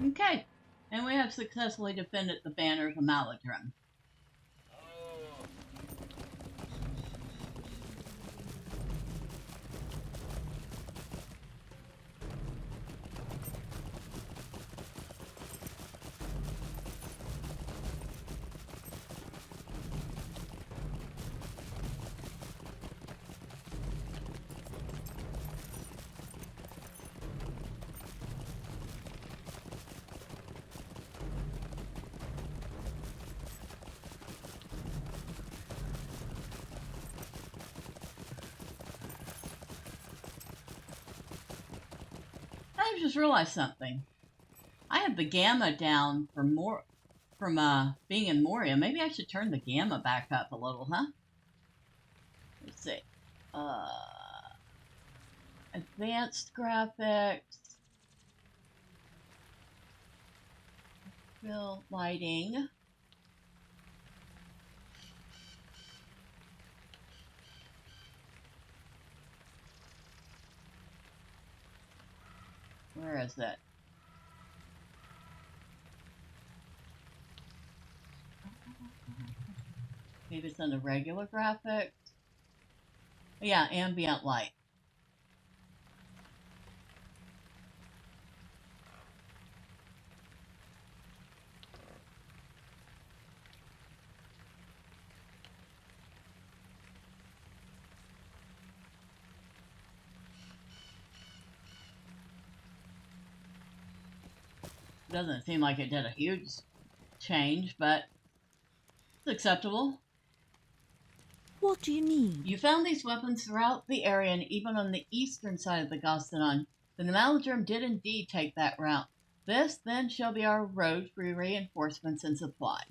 Okay, and we have successfully defended the banner of the Maladrim. I just realized something. I have the gamma down for more from being in Moria. Maybe I should turn the gamma back up a little, huh? Let's see. Advanced graphics. Fill lighting. Where is it? Maybe it's on the regular graphics. Yeah, ambient light. Doesn't seem like it did a huge change, but it's acceptable. What do you need? You found these weapons throughout the area and even on the eastern side of the Gostanon. Then the Maladrim did indeed take that route. This, then, shall be our road for reinforcements and supplies.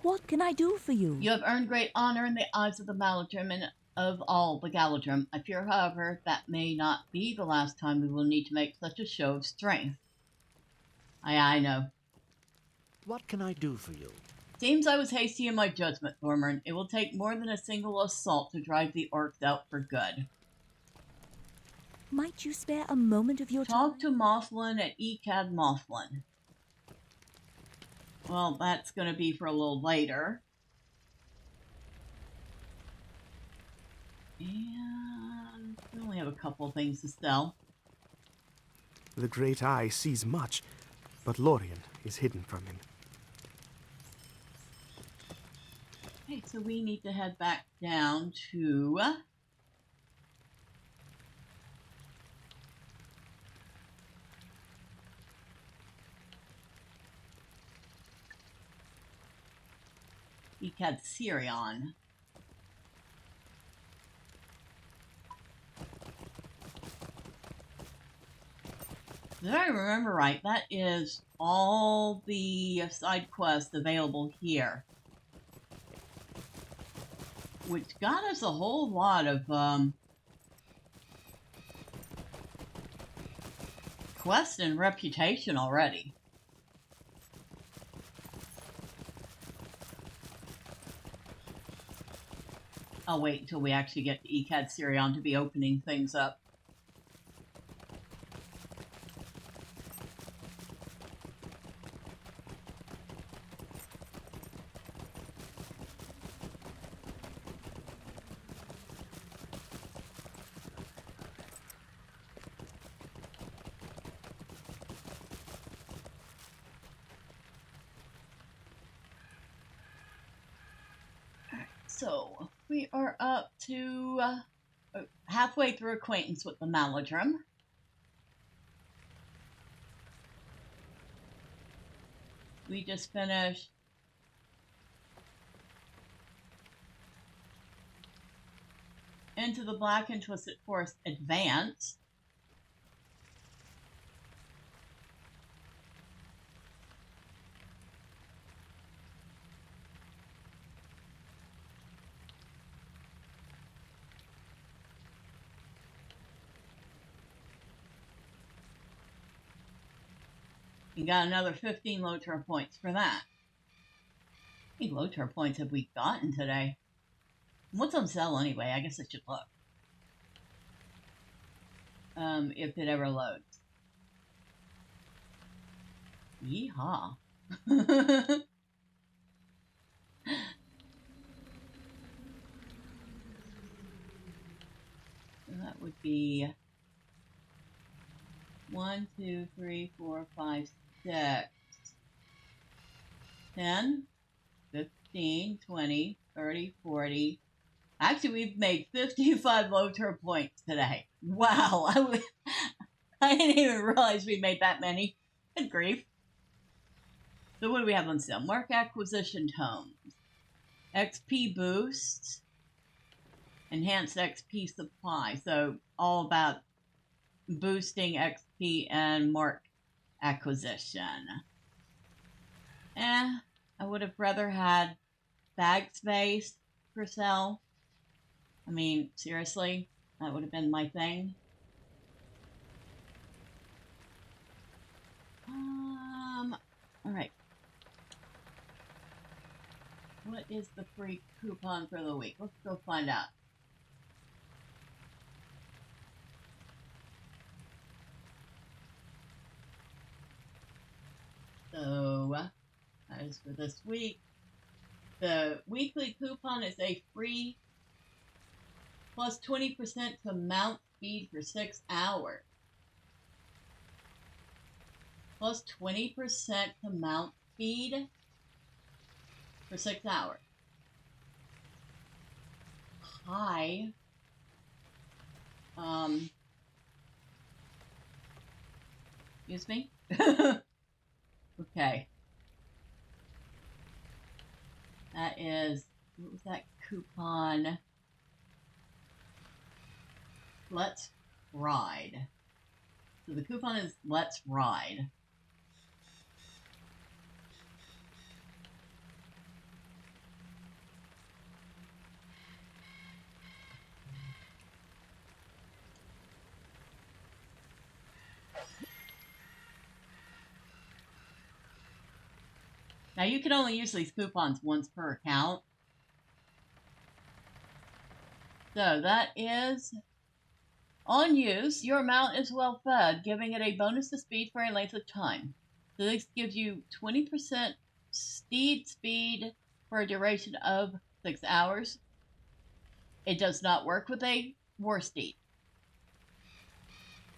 What can I do for you? You have earned great honor in the eyes of the Maladrim and of all the Galadrim. I fear, however, that may not be the last time we will need to make such a show of strength. I know. What can I do for you? Seems I was hasty in my judgment, Thormurn. It will take more than a single assault to drive the orcs out for good. Might you spare a moment of your time? Talk to Mothlin at Ecad Mothlin. Well, that's going to be for a little later. And we only have a couple of things to sell. The Great Eye sees much, but Lorien is hidden from him. Okay, so we need to head back down to... Ecad Sirion. Did I remember right? That is all the side quests available here. Which got us a whole lot of quests and reputation already. I'll wait until we actually get to Ecad Sirion to be opening things up. So, we are up to halfway through acquaintance with the Maladrim. We just finished Into the Black and Twisted Forest Advance. You got another 15 LOTRO points for that. many LOTRO points have we gotten today? What's on sale anyway? I guess I should look. If it ever loads. Yeehaw. That would be 1, 2, 3, 4, 5, 6, 10, 15, 20, 30, 40. Actually, we've made 55 LOTRO points today. Wow. I didn't even realize we made that many. Good grief. So what do we have on sale? Mark Acquisition Tomes. XP Boost. Enhanced XP Supply. So all about boosting XP and Mark Acquisition. I would have rather had bag space for sale. I mean, seriously, that would have been my thing. Alright. What is the free coupon for the week? Let's go find out. So, as for this week, the weekly coupon is a free plus 20% to mount speed for 6 hours. Plus 20% to mount speed for 6 hours. Hi. Excuse me? Okay. That is, what was that coupon? Let's Ride. So the coupon is Let's Ride. Now you can only use these coupons once per account. So that is on use. Your mount is well fed, giving it a bonus to speed for a length of time. So this gives you 20% steed speed for a duration of 6 hours. It does not work with a war steed.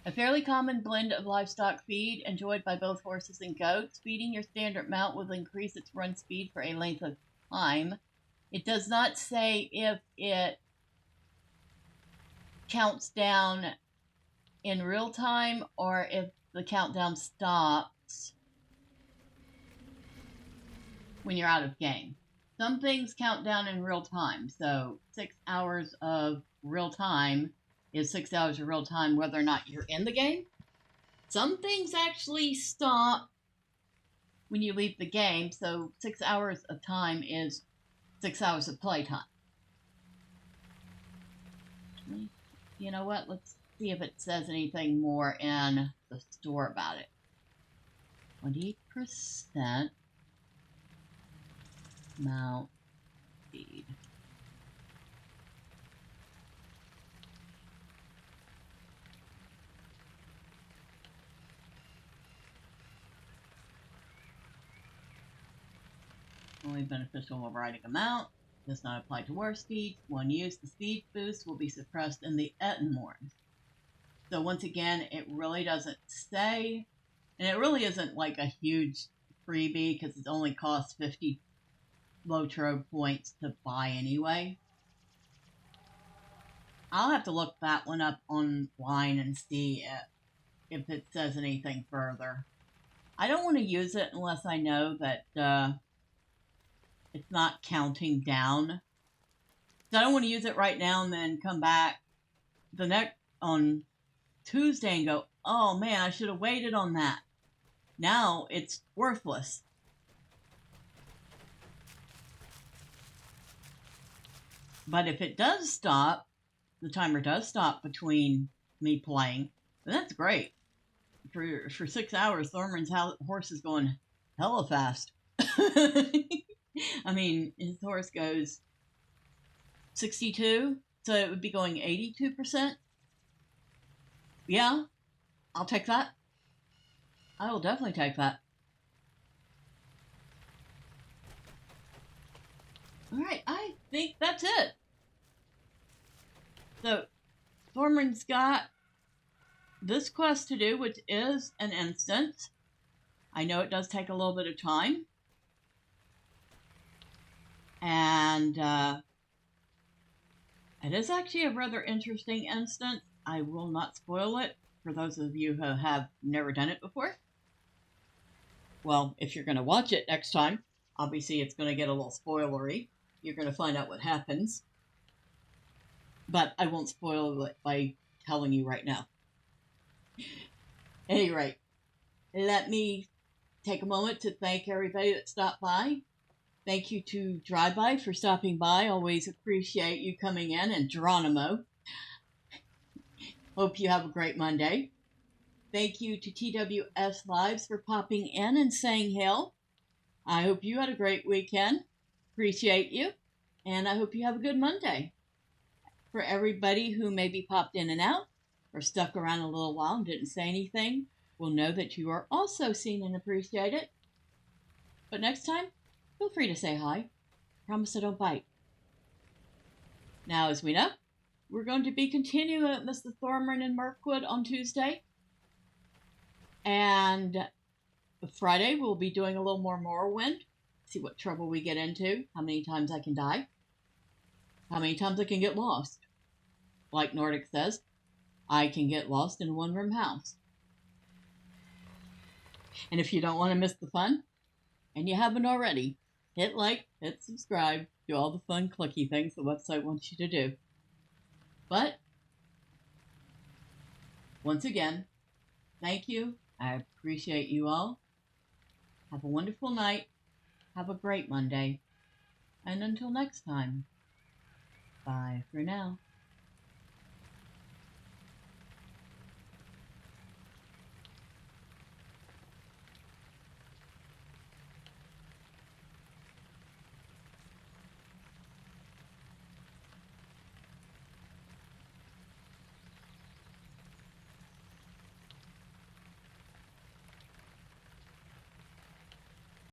A fairly common blend of livestock feed enjoyed by both horses and goats. Feeding your standard mount will increase its run speed for a length of time. It does not say if it counts down in real time or if the countdown stops when you're out of game. Some things count down in real time, so 6 hours of real time is 6 hours of real time whether or not you're in the game. Some things actually stop when you leave the game, so 6 hours of time is 6 hours of playtime. You know what? Let's see if it says anything more in the store about it. 20% mount speed. Only beneficial while riding a mount. Does not apply to war steeds. When used, the speed boost will be suppressed in the Thormurn. So once again, it really doesn't say, and it really isn't like a huge freebie because it only costs 50 LOTRO points to buy anyway. I'll have to look that one up online and see if it says anything further. I don't want to use it unless I know that it's not counting down. So I don't want to use it right now and then come back on Tuesday and go, oh man, I should have waited on that. Now it's worthless. But if it does stop, the timer does stop between me playing, then that's great. For 6 hours, Thormurn's horse is going hella fast. I I mean, his horse goes 62, so it would be going 82%. Yeah, I'll take that. I will definitely take that. Alright, I think that's it. So, Thormurn's got this quest to do, which is an instance. I know it does take a little bit of time. And it is actually a rather interesting instance. I will not spoil it for those of you who have never done it before. Well, if you're going to watch it next time, obviously it's going to get a little spoilery. You're going to find out what happens. But I won't spoil it by telling you right now. At any rate, let me take a moment to thank everybody that stopped by. Thank you to Drive-By for stopping by. Always appreciate you coming in. And Geronimo. Hope you have a great Monday. Thank you to TWS Lives for popping in and saying hail. I hope you had a great weekend. Appreciate you. And I hope you have a good Monday. For everybody who maybe popped in and out or stuck around a little while and didn't say anything, we'll know that you are also seen and appreciated. But next time, feel free to say hi. Promise I don't bite. Now, as we know, we're going to be continuing with Mr. Thormurn in Mirkwood on Tuesday. And Friday, we'll be doing a little more Morrowind. See what trouble we get into, how many times I can die, how many times I can get lost. Like Nordic says, I can get lost in a one-room house. And if you don't want to miss the fun, and you haven't already, hit like, hit subscribe, do all the fun clicky things the website wants you to do. But, once again, thank you. I appreciate you all. Have a wonderful night. Have a great Monday. And until next time, bye for now.